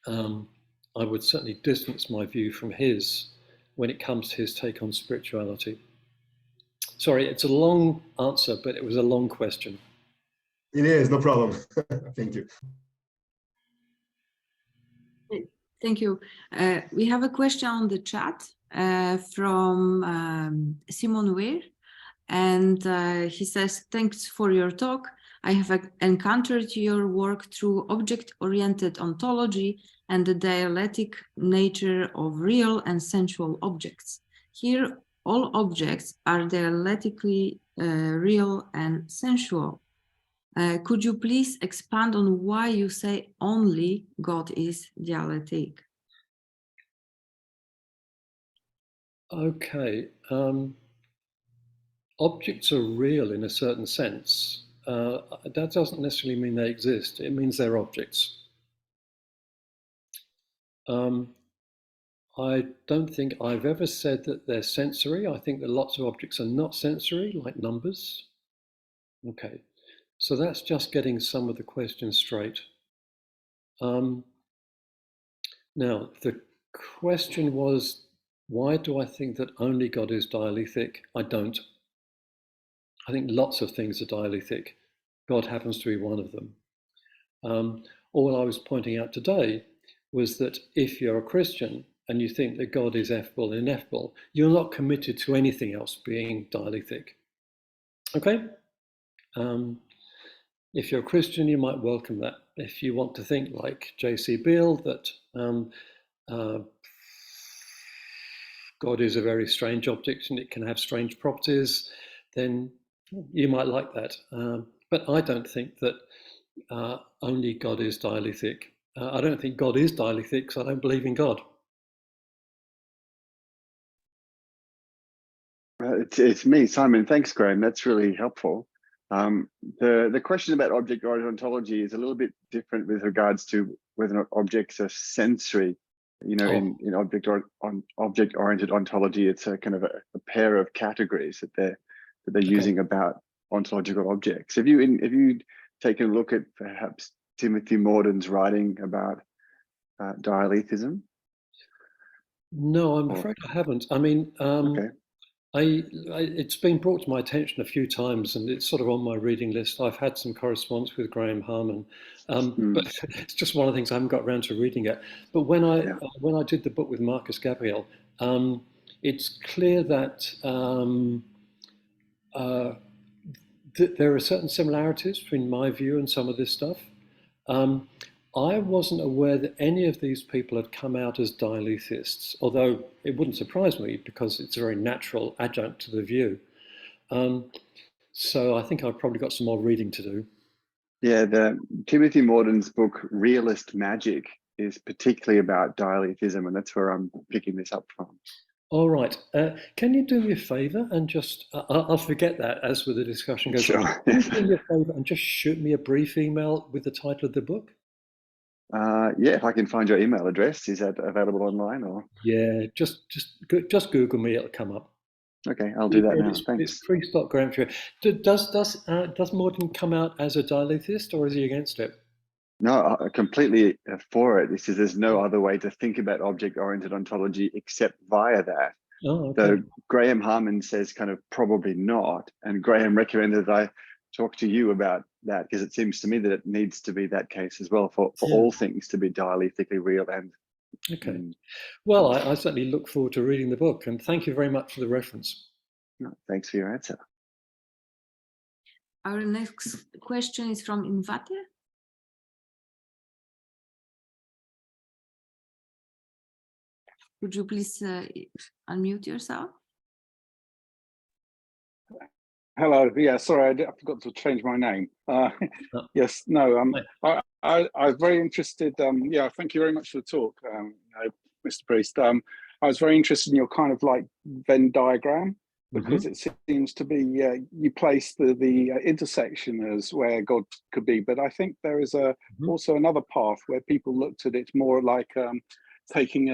I would certainly distance my view from his when it comes to his take on spirituality. Sorry, it's a long answer, but it was a long question. It is, no problem. Thank you. Thank you. We have a question on the chat from Simon Weir, and he says, thanks for your talk. I have encountered your work through object-oriented ontology and the dialectic nature of real and sensual objects. Here, all objects are dialectically real and sensual. Could you please expand on why you say only God is dialectic? Okay. Objects are real in a certain sense. That doesn't necessarily mean they exist. It means they're objects. I don't think I've ever said that they're sensory. I think that lots of objects are not sensory, like numbers. Okay, so that's just getting some of the questions straight. Now, the question was, why do I think that only God is dialectic? I don't. I think lots of things are dialectic. God happens to be one of them. All I was pointing out today was that if you're a Christian and you think that God is effable and ineffable, you're not committed to anything else being dialectic. Okay? If you're a Christian, you might welcome that. If you want to think like J.C. Beale, that God is a very strange object and it can have strange properties, then you might like that. But I don't think that only God is dialectic. I don't think God is dialectic because I don't believe in God. It's me, Simon. Thanks, Graham. That's really helpful. The question about object-oriented ontology is a little bit different with regards to whether or not objects are sensory. You know, in object-oriented ontology, it's a kind of a pair of categories that they're using about ontological objects. Have you taken a look at perhaps Timothy Morden's writing about dialetheism? No, I'm afraid I haven't. I mean, okay. It's been brought to my attention a few times, and it's sort of on my reading list. I've had some correspondence with Graham Harman, but it's just one of the things I haven't got around to reading it. But when I did the book with Marcus Gabriel, it's clear that there are certain similarities between my view and some of this stuff. I wasn't aware that any of these people had come out as dialetheists, although it wouldn't surprise me because it's a very natural adjunct to the view. So I think I've probably got some more reading to do. Yeah, Timothy Morden's book, Realist Magic, is particularly about dialetheism, and that's where I'm picking this up from. All right. Can you do me a favour and just, I'll forget that as with the discussion goes on. Can you do me a favour and just shoot me a brief email with the title of the book? Yeah, if I can find your email address, is that available online or? Yeah, just Google me, it'll come up. Okay, I'll do that now. Thanks. It's priest.graham. Does Morden come out as a dialetheist or is he against it? No, completely for it. He says there's no other way to think about object-oriented ontology except via that. Oh, okay. So Graham Harman says kind of probably not, and Graham recommended that I talk to you about that because it seems to me that it needs to be that case as well for all things to be dialectically real and. Okay. Well, I certainly look forward to reading the book, and thank you very much for the reference. No, thanks for your answer. Our next question is from Invate. Would you please unmute yourself? Hello. Yeah, sorry, I forgot to change my name. Yes, no. I was very interested. Yeah, thank you very much for the talk, Mr. Priest. I was very interested in your kind of like Venn diagram because it seems to be you place the intersection as where God could be, but I think there is also another path where people looked at it more like taking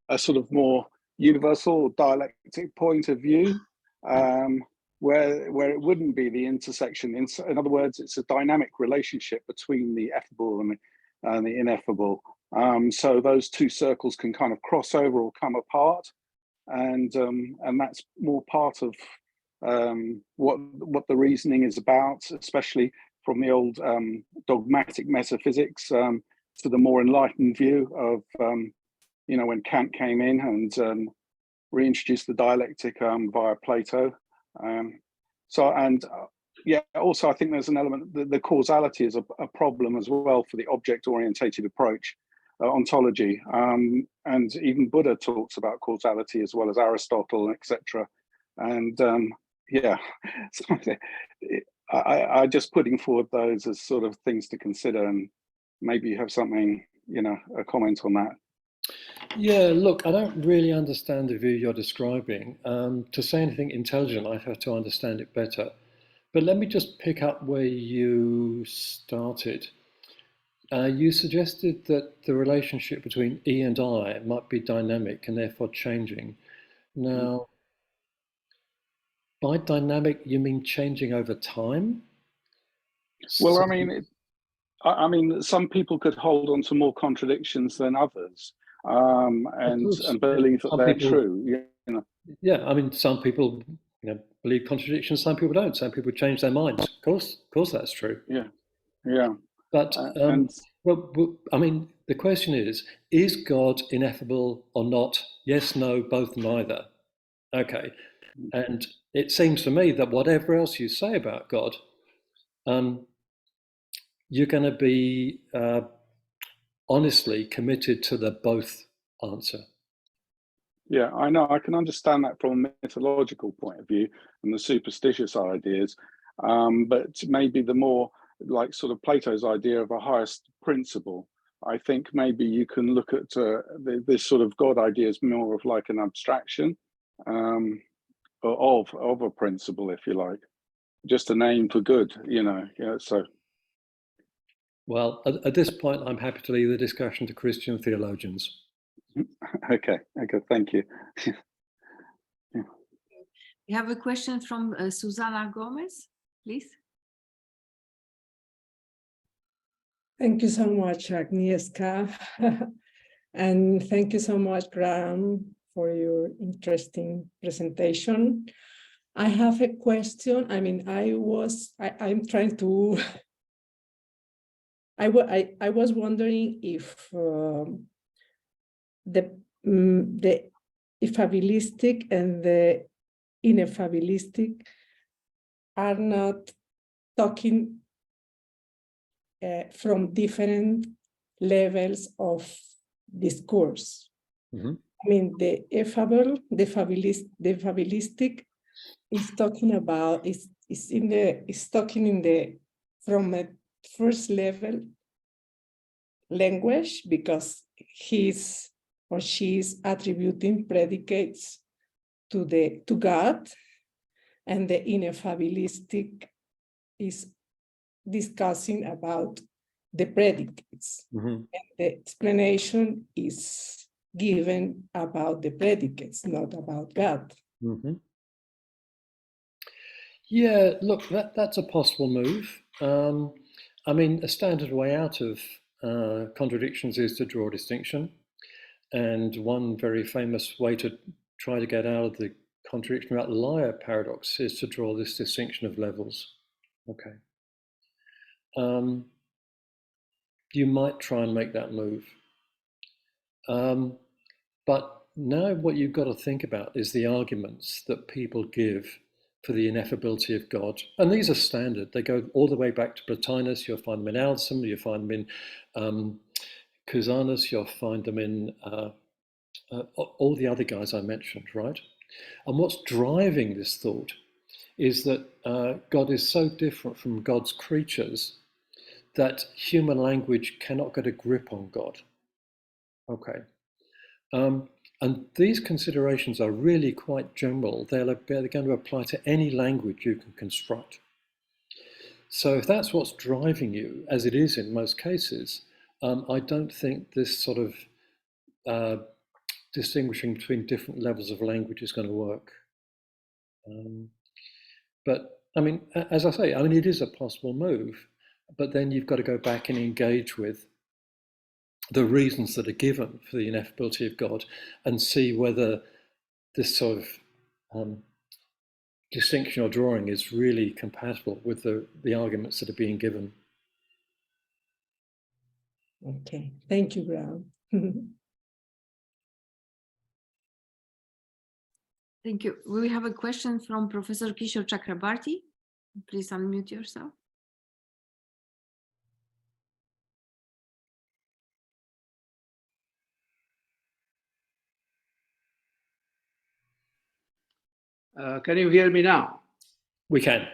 a sort of more universal dialectic point of view. Where it wouldn't be the intersection. In other words, it's a dynamic relationship between the effable and the ineffable. So those two circles can kind of cross over or come apart, and that's more part of what the reasoning is about, especially from the old dogmatic metaphysics to the more enlightened view of when Kant came in and reintroduced the dialectic via Plato. yeah, also I think there's an element that the causality is a problem as well for the object-orientated approach, ontology, and even Buddha talks about causality as well as Aristotle, etc. And yeah, so I just putting forward those as sort of things to consider, and maybe you have something, you know, a comment on that. Yeah, look, I don't really understand the view you're describing. To say anything intelligent, I have to understand it better. But let me just pick up where you started. You suggested that the relationship between E and I might be dynamic and therefore changing. Now, by dynamic, you mean changing over time? Well, So, I mean, some people could hold on to more contradictions than others, and believe that they're true. You know. Yeah, I mean, some people, you know, believe contradictions. Some people don't. Some people change their minds. Of course, that's true. Yeah, yeah. But And well, I mean, the question is God ineffable or not? Yes, no, both, neither. Okay, and it seems to me that whatever else you say about God, you're going to be honestly committed to the both answer. yeah, I know. I can understand that from a mythological point of view and the superstitious ideas, but maybe the more like sort of Plato's idea of a highest principle. I think maybe you can look at this sort of God idea as more of like an abstraction of a principle, if you like, just a name for good, you know. Yeah, so. Well, at this point, I'm happy to leave the discussion to Christian theologians. Okay, thank you. We have a question from Susana Gomez, please. Thank you so much, Agnieszka. And thank you so much, Graham, for your interesting presentation. I have a question. I mean, I'm trying to, I was wondering if the effabilistic and the ineffabilistic are not talking from different levels of discourse. Mm-hmm. I mean, the effabilistic is talking about is talking from a first level language, because he's or she's attributing predicates to God, and the ineffabilistic is discussing about the predicates. Mm-hmm. And the explanation is given about the predicates, not about God. Mm-hmm. Yeah, look, that's a possible move. I mean, a standard way out of contradictions is to draw a distinction. And one very famous way to try to get out of the contradiction about liar paradox is to draw this distinction of levels. Okay. You might try and make that move. But now what you've got to think about is the arguments that people give for the ineffability of God. And these are standard. They go all the way back to Plotinus. You'll find them in Alcim, you'll find them in Cusanus, you'll find them in all the other guys I mentioned, right? And what's driving this thought is that God is so different from God's creatures that human language cannot get a grip on God. Okay. And these considerations are really quite general. They're going to apply to any language you can construct. So if that's what's driving you, as it is in most cases, I don't think this sort of distinguishing between different levels of language is going to work. But I mean, as I say, I mean, it is a possible move, but then you've got to go back and engage with the reasons that are given for the ineffability of God and see whether this sort of distinction or drawing is really compatible with the arguments that are being given. Okay, thank you, Graham. Thank you. We have a question from Professor Kishore Chakrabarty. Please unmute yourself. Can you hear me now? We can.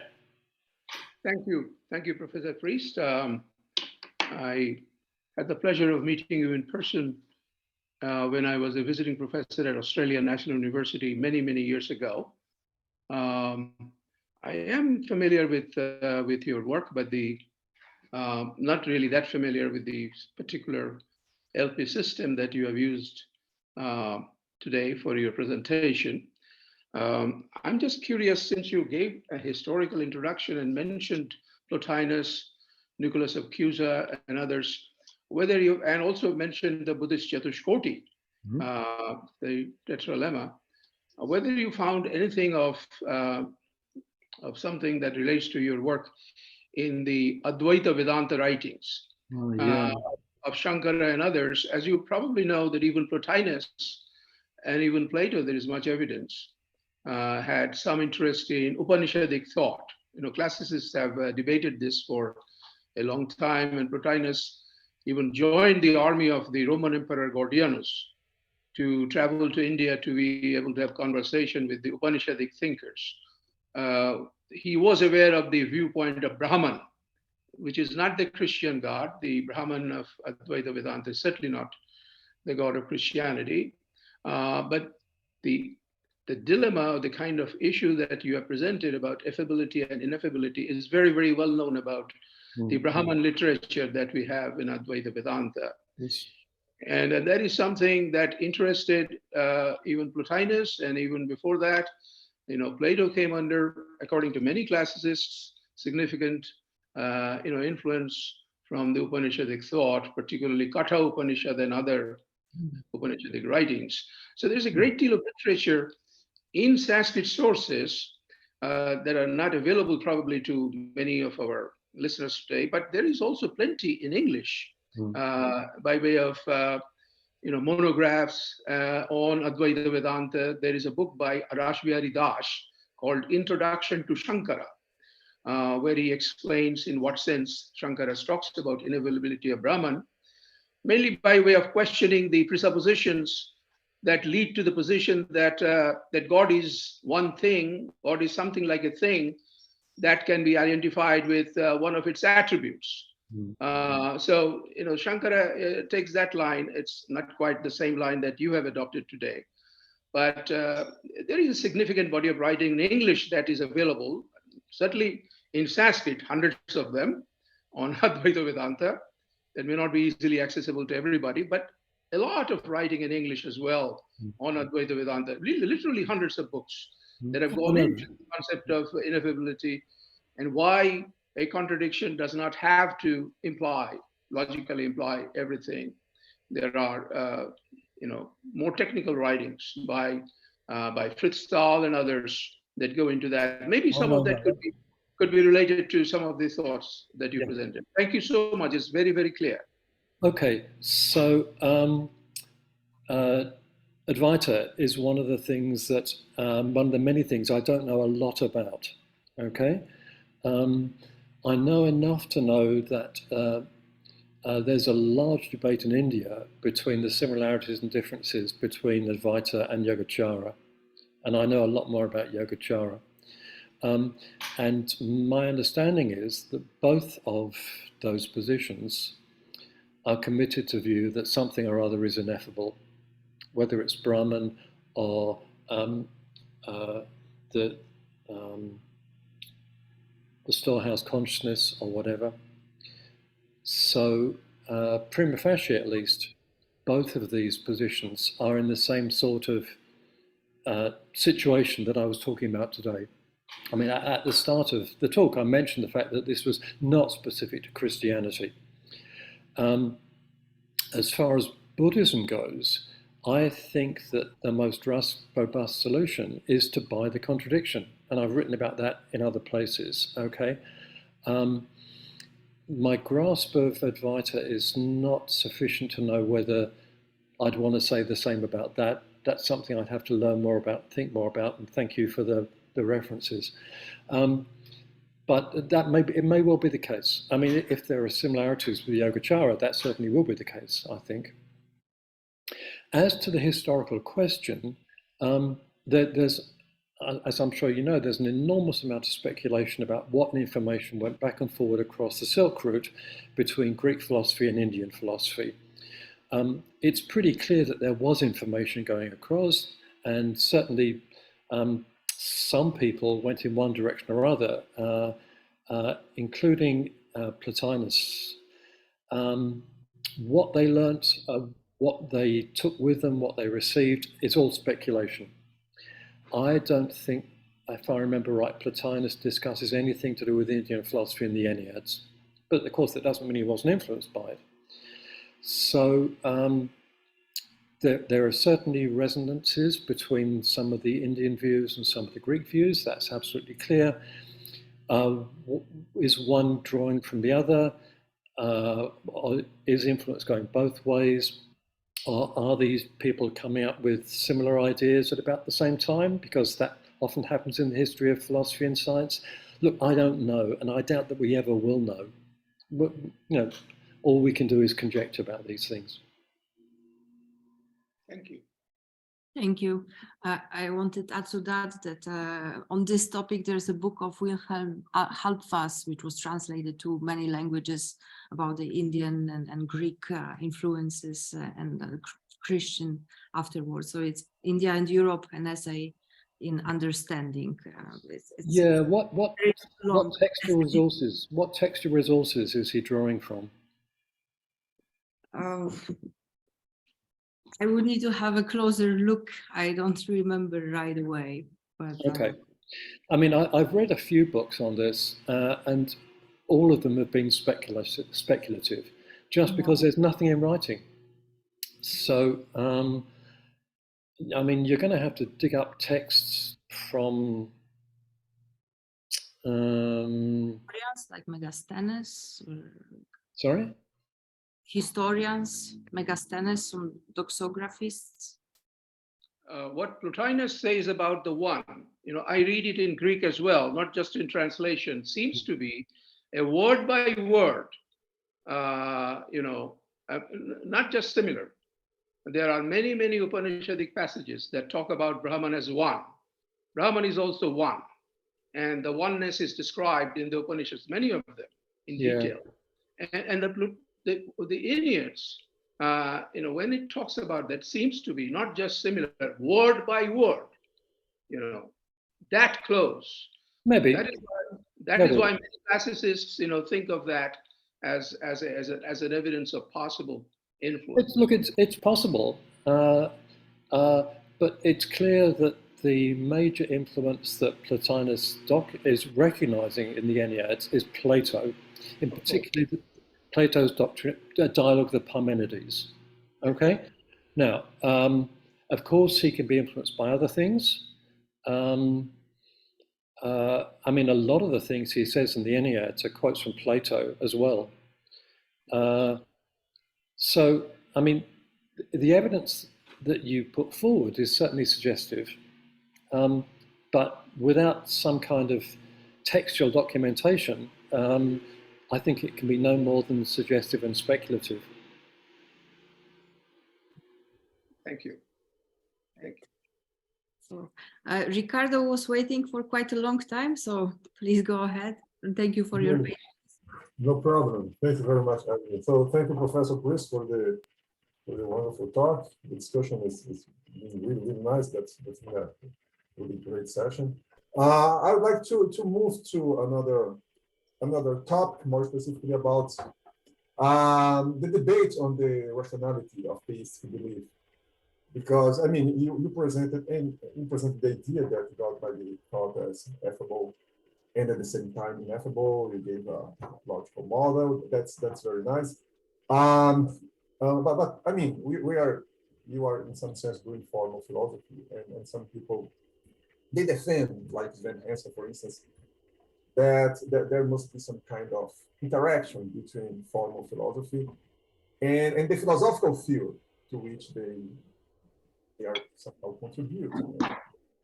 Thank you. Thank you, Professor Priest. I had the pleasure of meeting you in person when I was a visiting professor at Australian National University many, many years ago. I am familiar with your work, but not really that familiar with the particular LP system that you have used today for your presentation. I'm just curious, since you gave a historical introduction and mentioned Plotinus, Nicholas of Cusa, and others, whether you, and also mentioned the Buddhist Chatushkoti, the Tetralemma, whether you found anything of something that relates to your work in the Advaita Vedanta writings of Shankara and others. As you probably know, that even Plotinus and even Plato, there is much evidence, had some interest in Upanishadic thought. You know, classicists have debated this for a long time, and Plotinus even joined the army of the Roman Emperor Gordianus to travel to India to be able to have conversation with the Upanishadic thinkers. He was aware of the viewpoint of Brahman, which is not the Christian God. The Brahman of Advaita Vedanta is certainly not the God of Christianity. But the dilemma, or the kind of issue that you have presented about effability and ineffability is very, very well known about the Brahman literature that we have in Advaita Vedanta. Yes. And that is something that interested even Plotinus, and even before that, you know, Plato came under, according to many classicists, significant influence from the Upanishadic thought, particularly Katha Upanishad and other Upanishadic writings. So there's a great deal of literature in Sanskrit sources that are not available probably to many of our listeners today, but there is also plenty in English by way of monographs on Advaita Vedanta. There is a book by Arash Bihari Das called Introduction to Shankara, where he explains in what sense Shankara talks about inevitability of Brahman, mainly by way of questioning the presuppositions that lead to the position that that God is one thing, God is something like a thing that can be identified with one of its attributes. So, you know, Shankara takes that line. It's not quite the same line that you have adopted today, but there is a significant body of writing in English that is available, certainly in Sanskrit, hundreds of them on Advaita Vedanta that may not be easily accessible to everybody, but a lot of writing in English as well on Advaita Vedanta, literally hundreds of books that have gone into the concept of ineffability and why a contradiction does not have to logically imply everything. There are, more technical writings by Fritz Stahl and others that go into that. Maybe some of that could be related to some of the thoughts that you presented. Thank you so much. It's very, very clear. Okay, so Advaita is one of the things that, one of the many things I don't know a lot about, okay? I know enough to know that there's a large debate in India between the similarities and differences between Advaita and Yogacara, and I know a lot more about Yogacara. And my understanding is that both of those positions are committed to view that something or other is ineffable, whether it's Brahman or the storehouse consciousness or whatever. So prima facie, at least, both of these positions are in the same sort of situation that I was talking about today. I mean, at the start of the talk, I mentioned the fact that this was not specific to Christianity. As far as Buddhism goes, I think that the most robust solution is to buy the contradiction. And I've written about that in other places, okay? My grasp of Advaita is not sufficient to know whether I'd want to say the same about that. That's something I'd have to learn more about, think more about, and thank you for the references. But it may well be the case. I mean, if there are similarities with Yogacara, that certainly will be the case, I think. As to the historical question, there's, as I'm sure you know, there's an enormous amount of speculation about what information went back and forward across the Silk Route between Greek philosophy and Indian philosophy. It's pretty clear that there was information going across, and certainly some people went in one direction or other, including Plotinus. What they learnt, what they took with them, what they received, is all speculation. I don't think, if I remember right, Plotinus discusses anything to do with Indian philosophy in the Enneads. But of course, that doesn't mean he wasn't influenced by it. So there are certainly resonances between some of the Indian views and some of the Greek views. That's absolutely clear. Is one drawing from the other? Is influence going both ways? Are these people coming up with similar ideas at about the same time? Because that often happens in the history of philosophy and science. Look, I don't know, and I doubt that we ever will know. But, you know, all we can do is conjecture about these things. Thank you. Thank you. I wanted to add to that on this topic, there's a book of Wilhelm Halbfass, which was translated to many languages about the Indian and Greek influences and Christian afterwards. So it's India and Europe, an essay in understanding. Yeah, what textual resources? What textual resources is he drawing from? I would need to have a closer look. I don't remember right away. But, okay. I mean, I've read a few books on this, and all of them have been speculative, just because there's nothing in writing. So, I mean, you're going to have to dig up texts from like Megasthenes. Sorry? Historians, Megasthenes, some doxographists. What Plotinus says about the one, you know, I read it in Greek as well, not just in translation, seems to be a word by word, you know, not just similar. There are many, many Upanishadic passages that talk about Brahman as one. Brahman is also one. And the oneness is described in the Upanishads, many of them in detail. And the Enneads, you know, when it talks about that, seems to be not just similar, word by word, you know, that close. Maybe. That is why many classicists, you know, think of that as an evidence of possible influence. Look, it's possible, but it's clear that the major influence that Plotinus is recognizing in the Enneads is Plato, in particular Plato's doctrine, Dialogue of the Parmenides. Okay, now, of course, he can be influenced by other things. I mean, a lot of the things he says in the Enneads are quotes from Plato as well. So, I mean, the evidence that you put forward is certainly suggestive, but without some kind of textual documentation, I think it can be no more than suggestive and speculative. Thank you. Thank you. So, Ricardo was waiting for quite a long time, so please go ahead. And thank you for your patience. No problem. Thank you very much, Agnes. So thank you, Professor Priest, for the wonderful talk. The discussion is really, really nice. That's been a really great session. I would like to move to another topic, more specifically about the debate on the rationality of theistic belief. Because I mean, you presented the idea that God might be thought as effable, and at the same time ineffable. You gave a logical model. That's very nice. But I mean, you are in some sense doing formal philosophy, and some people they defend, like Sven Hansen, for instance, that there must be some kind of interaction between formal philosophy and the philosophical field to which they are somehow contributing.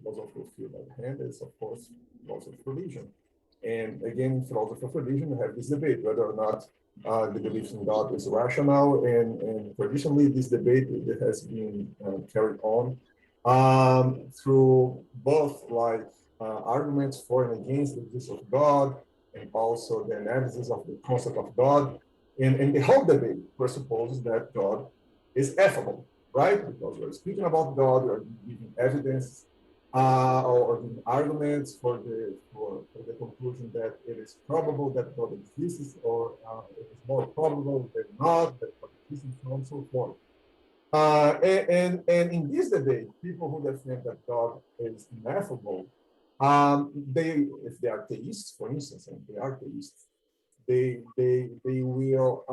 Philosophical field at hand is, of course, philosophy of religion. And again, in philosophy of religion, we have this debate whether or not the belief in God is rational. And traditionally, this debate that has been carried on through both like arguments for and against the existence of God, and also the analysis of the concept of God. And the whole debate presupposes that God is effable, right? Because we're speaking about God, we're giving evidence or giving arguments for the conclusion that it is probable that God exists, or it is more probable than not that God exists, and so on and so forth. And in this debate, people who defend that God is ineffable, if they are theists, for instance, and they are theists, they will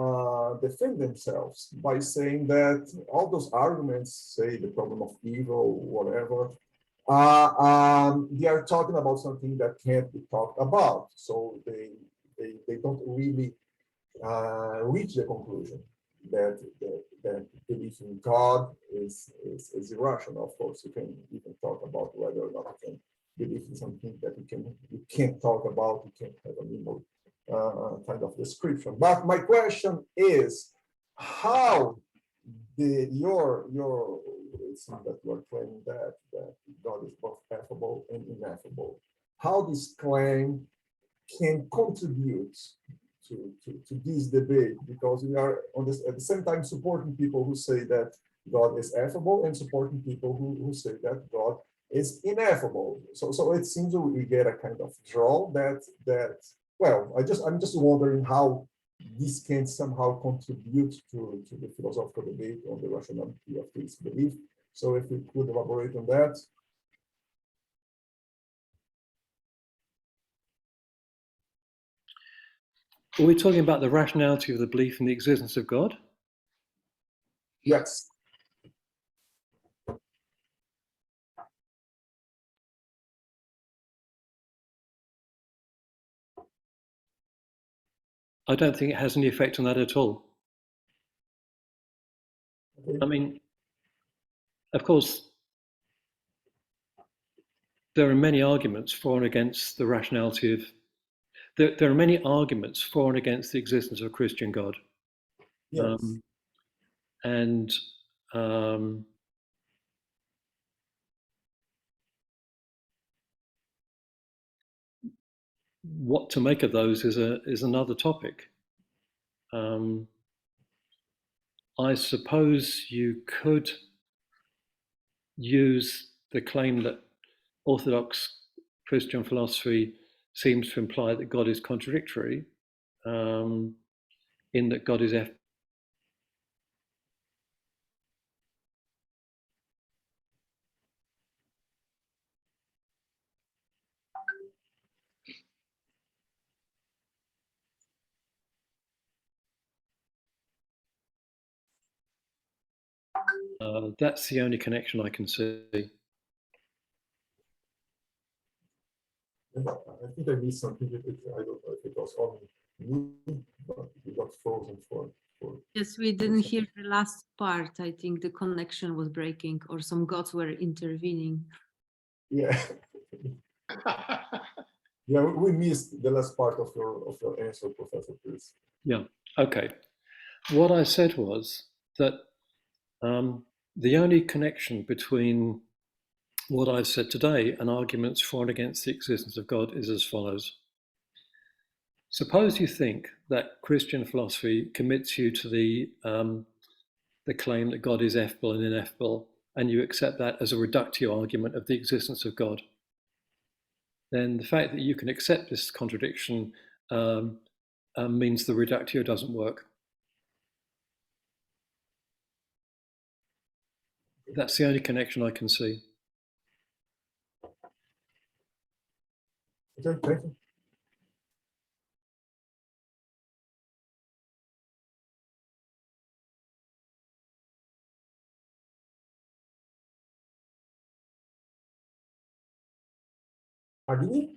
defend themselves by saying that all those arguments, say the problem of evil, whatever, they are talking about something that can't be talked about. So they don't really reach the conclusion that belief in God is irrational. Of course, you can even talk about whether or not you can believe in something that you can't talk about, you can't have a minimal kind of description. But my question is, how your it seems that you are claiming that God is both effable and ineffable. How this claim can contribute to this debate, because we are at the same time supporting people who say that God is effable and supporting people who say that God is ineffable. So it seems we get a kind of draw that well, I'm just wondering how this can somehow contribute to the philosophical debate on the rationality of this belief. So if we could elaborate on that. Are we talking about the rationality of the belief in the existence of God? Yes. I don't think it has any effect on that at all. Okay. I mean, of course, there are many arguments for and against the rationality of, there are many arguments for and against the existence of a Christian God. Yes. What to make of those is another topic. I suppose you could use the claim that Orthodox Christian philosophy seems to imply that God is contradictory, in that God is that's the only connection I can see. I think I missed something. I don't know if it was only me, but it got frozen for. Yes, we didn't hear the last part. I think the connection was breaking, or some gods were intervening. Yeah. Yeah, we missed the last part of your answer, Professor, please. Yeah, okay. What I said was that the only connection between what I've said today and arguments for and against the existence of God is as follows. Suppose you think that Christian philosophy commits you to the claim that God is effable and ineffable, and you accept that as a reductio argument of the existence of God. Then the fact that you can accept this contradiction means the reductio doesn't work. That's the only connection I can see. Okay, thank you. Agni?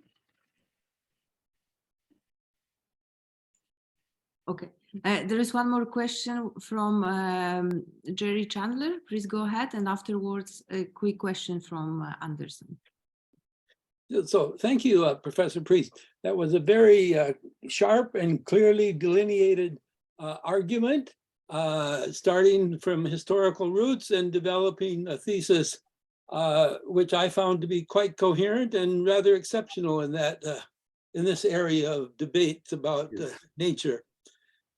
Okay, there is one more question from Jerry Chandler. Please go ahead, and afterwards a quick question from Anderson. So thank you, Professor Priest. That was a very sharp and clearly delineated argument, starting from historical roots and developing a thesis, which I found to be quite coherent and rather exceptional in that in this area of debates about nature,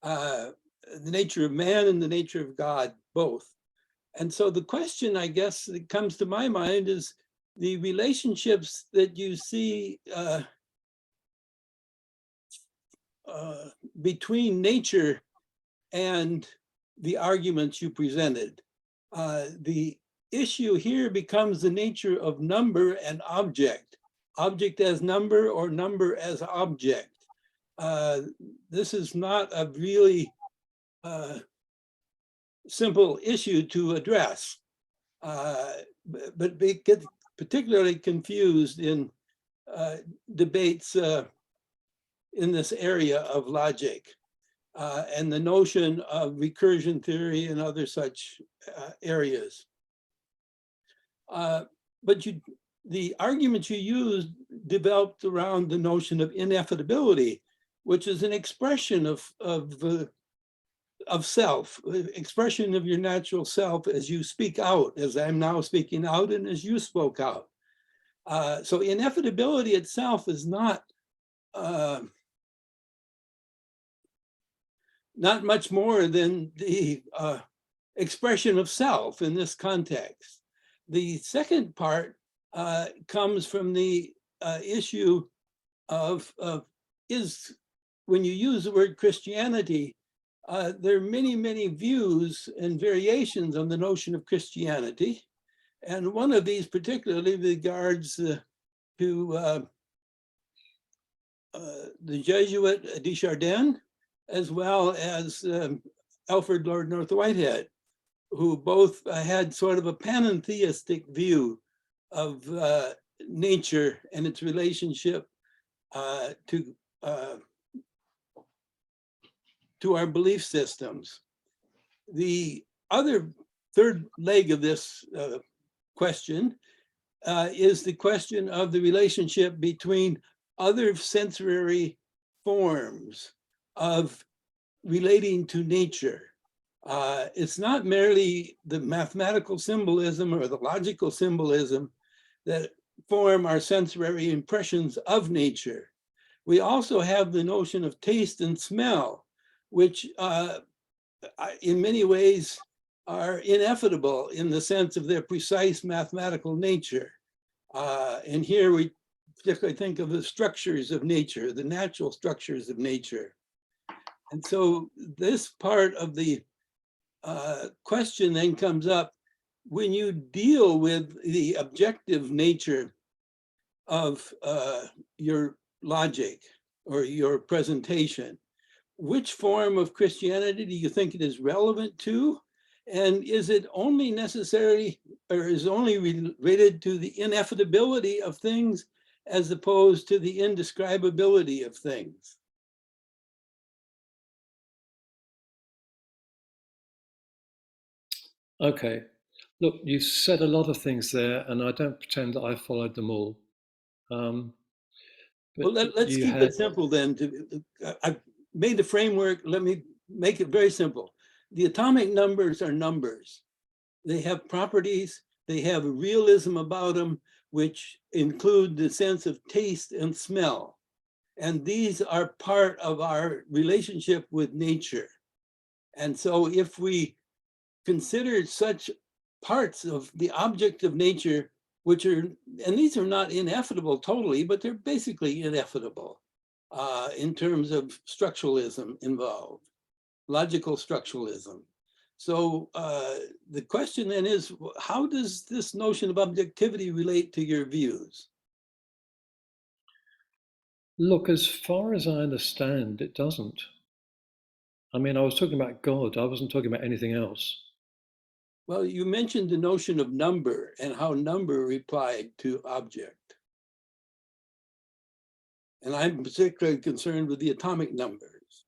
the nature of man and the nature of God, both. And so the question, I guess, that comes to my mind is the relationships that you see between nature and the arguments you presented. The issue here becomes the nature of number and object, object as number or number as object. This is not a really simple issue to address, but it gets particularly confused in debates in this area of logic and the notion of recursion theory and other such areas. But the arguments you used developed around the notion of ineffability, which is an expression of self, expression of your natural self as you speak out, as I'm now speaking out and as you spoke out. So ineffability itself is not much more than the expression of self in this context. The second part comes from the issue of is, when you use the word Christianity, there are many, many views and variations on the notion of Christianity. And one of these particularly regards to the Jesuit Desjardins, as well as Alfred Lord North Whitehead, who both had sort of a panentheistic view of nature and its relationship to our belief systems. The other third leg of this question is the question of the relationship between other sensory forms of relating to nature. It's not merely the mathematical symbolism or the logical symbolism that form our sensory impressions of nature. We also have the notion of taste and smell, which in many ways are ineffable in the sense of their precise mathematical nature. And here we particularly think of the structures of nature, the natural structures of nature. And so this part of the question then comes up when you deal with the objective nature of your logic or your presentation. Which form of Christianity do you think it is relevant to? And is it only necessary or is only related to the ineffability of things as opposed to the indescribability of things? Okay, look, you said a lot of things there, and I don't pretend that I followed them all. Well, let's keep it simple then. I've made the framework. Let me make it very simple. The atomic numbers are numbers. They have properties. They have a realism about them, which include the sense of taste and smell. And these are part of our relationship with nature. And so if we consider such parts of the object of nature, which are, and these are not ineffable totally, but they're basically ineffable in terms of structuralism involved, logical structuralism. So the question then is, how does this notion of objectivity relate to your views? Look, as far as I understand, it doesn't. I mean, I was talking about God. I wasn't talking about anything else. Well, you mentioned the notion of number and how number replied to object. And I'm particularly concerned with the atomic numbers.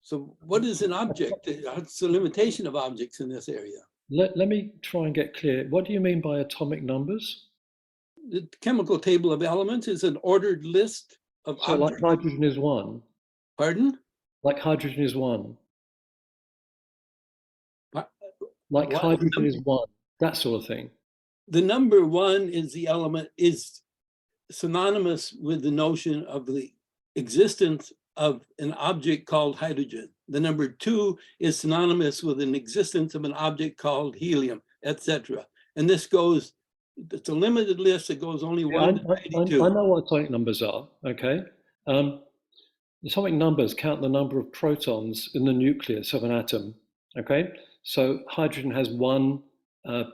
So what is an object? What's the limitation of objects in this area? Let me try and get clear. What do you mean by atomic numbers? the chemical table of elements is an ordered list of So like objects. hydrogen is one. Pardon? Like hydrogen is one. Like What? hydrogen is one. That sort of thing. The number one is the element, is synonymous with the notion of the existence of an object called hydrogen. The number two is synonymous with an existence of an object called helium, etc. And this goes, it's a limited list that goes only one to 82. I know what atomic numbers are, okay? Atomic numbers count the number of protons in the nucleus of an atom, okay? So hydrogen has one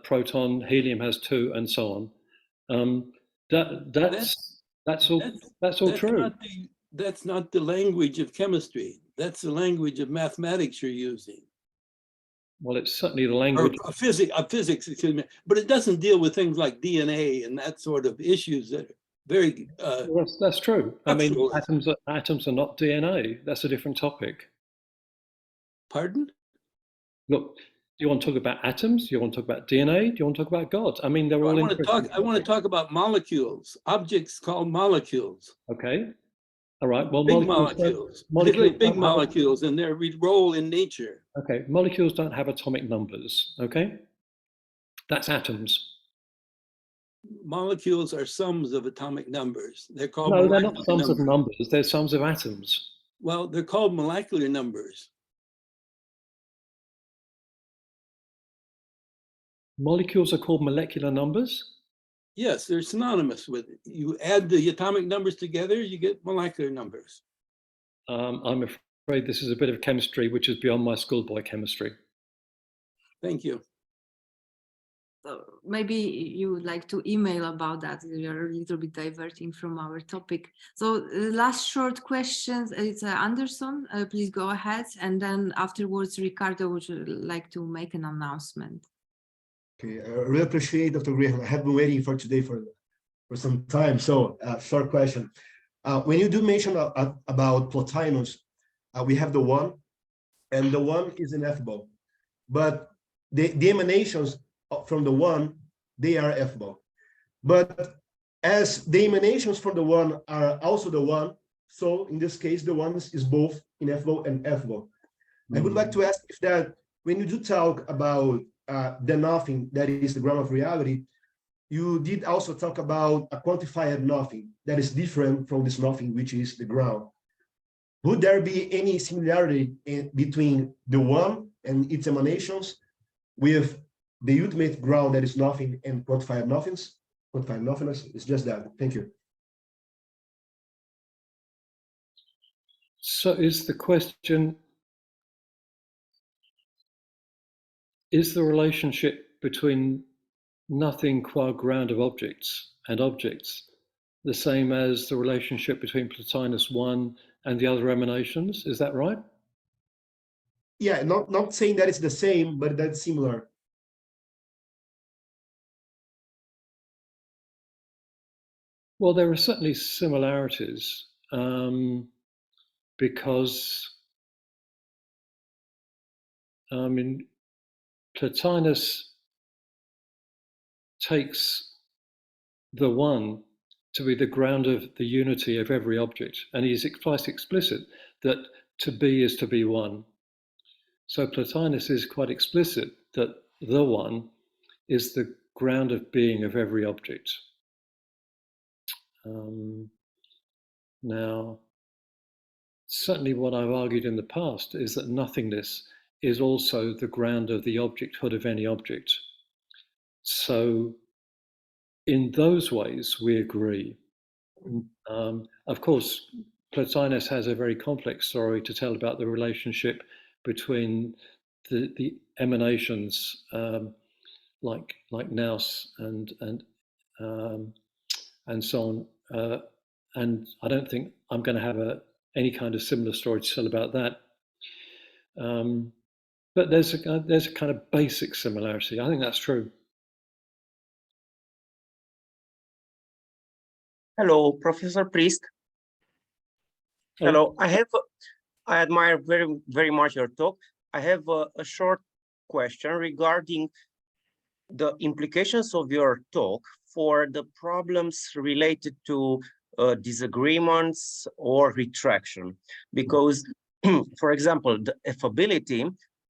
proton, helium has two, and so on. That's all true. That's not the language of chemistry. That's the language of mathematics you're using. Well, it's certainly the language of physics, excuse me. But it doesn't deal with things like DNA and that sort of issues that are very. Well, that's true. I mean, atoms are not DNA. That's a different topic. Pardon? Look, do you want to talk about atoms? Do you want to talk about DNA? Do you want to talk about God? I mean, they're all interesting. I want to talk about molecules, objects called molecules. Okay. All right. Well, big molecules, big molecules and their role in nature. Okay. Molecules don't have atomic numbers. Okay. That's atoms. Molecules are sums of atomic numbers. They're called. No, they're not sums of numbers. They're sums of atoms. Well, they're called molecular numbers. Molecules are called molecular numbers? Yes, they're synonymous with it. You add the atomic numbers together, you get molecular numbers. I'm afraid this is a bit of chemistry which is beyond my schoolboy chemistry. Thank you. So maybe you would like to email about that. We are a little bit diverting from our topic. So last short questions, it's Anderson, please go ahead. And then afterwards, Ricardo would like to make an announcement. Okay, I really appreciate Dr. Graham. I have been waiting for today for some time. So short question. When you do mention about Plotinus, we have the one, and the one is ineffable. But the emanations from the one, they are effable. But as the emanations from the one are also the one, so in this case, the one is both ineffable and effable. I would like to ask if that, when you do talk about the nothing, that is the ground of reality, you did also talk about a quantified nothing that is different from this nothing, which is the ground. Would there be any similarity between the one and its emanations with the ultimate ground that is nothing and quantified nothings? Quantified nothingness, it's just that. Thank you. So is the question, is the relationship between nothing qua ground of objects and objects the same as the relationship between Plotinus 1 and the other emanations? Is that right? Yeah, not saying that it's the same, but that's similar. Well, there are certainly similarities because I mean, Plotinus takes the one to be the ground of the unity of every object, and he's quite explicit that to be is to be one. So Plotinus is quite explicit that the one is the ground of being of every object. Now, certainly what I've argued in the past is that nothingness is also the ground of the objecthood of any object. So in those ways, we agree. Of course, Plotinus has a very complex story to tell about the relationship between the emanations like nous and so on. And I don't think I'm going to have any kind of similar story to tell about that. But there's a kind of basic similarity. I think that's true. Hello, Professor Priest. Hello. I admire very much your talk. I have a short question regarding the implications of your talk for the problems related to disagreements or retraction, because, for example, the effability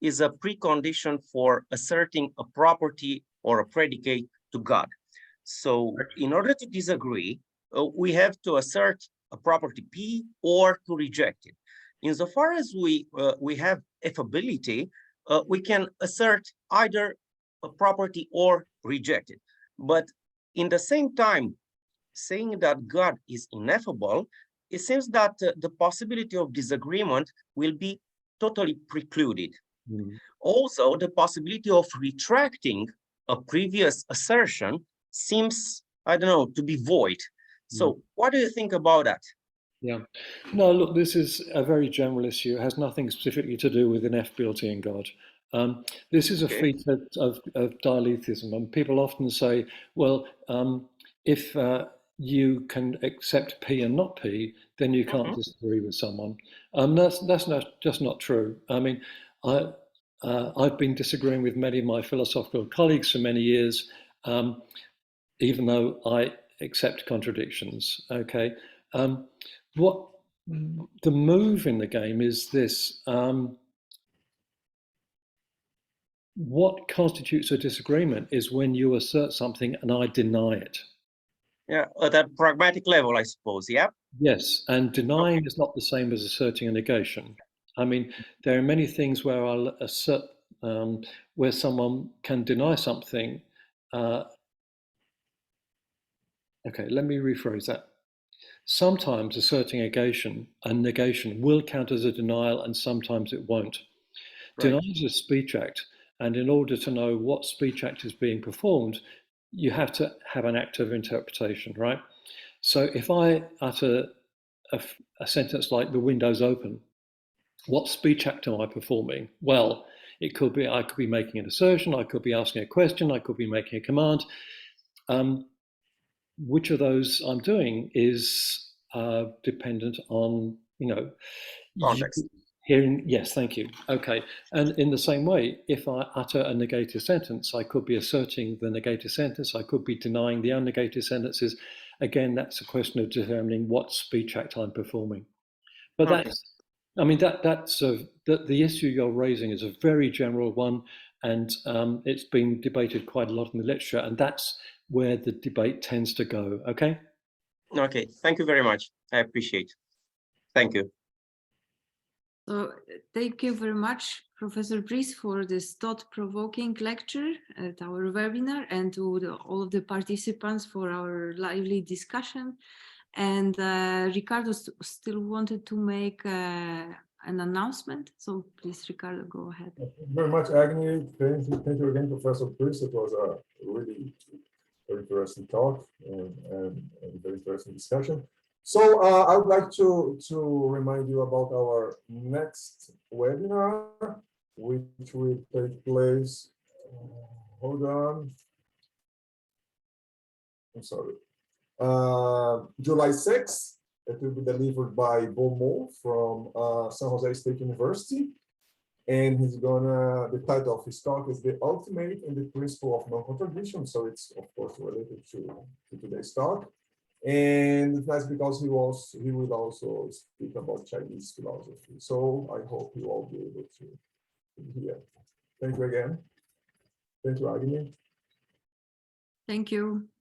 is a precondition for asserting a property or a predicate to God. So in order to disagree, we have to assert a property P or to reject it. Insofar as we have effability, we can assert either a property or reject it. But in the same time, saying that God is ineffable, it seems that the possibility of disagreement will be totally precluded. Also, the possibility of retracting a previous assertion seems, I don't know, to be void. So what do you think about that? Yeah. No, look, this is a very general issue. It has nothing specifically to do with ineffability in God. This is a feature of Dialetheism. And people often say, well, if you can accept P and not P, then you can't disagree with someone. That's just not true. I mean, I've been disagreeing with many of my philosophical colleagues for many years, even though I accept contradictions. Okay, what the move in the game is this: what constitutes a disagreement is when you assert something and I deny it. Yeah, at a pragmatic level, I suppose. Yeah. Yes, and denying is not the same as asserting a negation. I mean, there are many things where I'll assert, where someone can deny something. Okay, let me rephrase that. Sometimes asserting a negation will count as a denial, and sometimes it won't. Right. Denial is a speech act, and in order to know what speech act is being performed, you have to have an act of interpretation, right? So if I utter a sentence like "the window's open," what speech act am I performing? Well, it could be I could be making an assertion, I could be asking a question, I could be making a command. Which of those I'm doing is dependent on, context. Hearing, yes, thank you. Okay, and in the same way, if I utter a negative sentence, I could be asserting the negative sentence, I could be denying the unnegative sentences. Again, that's a question of determining what speech act I'm performing. But that's, I mean, that's the issue you're raising is a very general one, and it's been debated quite a lot in the literature, and that's where the debate tends to go. Okay. Okay. Thank you very much. I appreciate. Thank you. So thank you very much, Professor Priest, for this thought-provoking lecture at our webinar, and to all of the participants for our lively discussion. And Ricardo still wanted to make an announcement. So please, Ricardo, go ahead. Thank you very much, Agni. Thank you again, Professor Priest. It was a really very interesting talk and very interesting discussion. So I would like to remind you about our next webinar, which will take place, hold on, I'm sorry, July 6th. It will be delivered by Bomo from San Jose State University. And the title of his talk is The Ultimate and the Principle of Non-Contradiction. So it's, of course, related to today's talk. And that's because he will also speak about Chinese philosophy. So I hope you all be able to hear. Thank you again. Thank you, Agni. Thank you.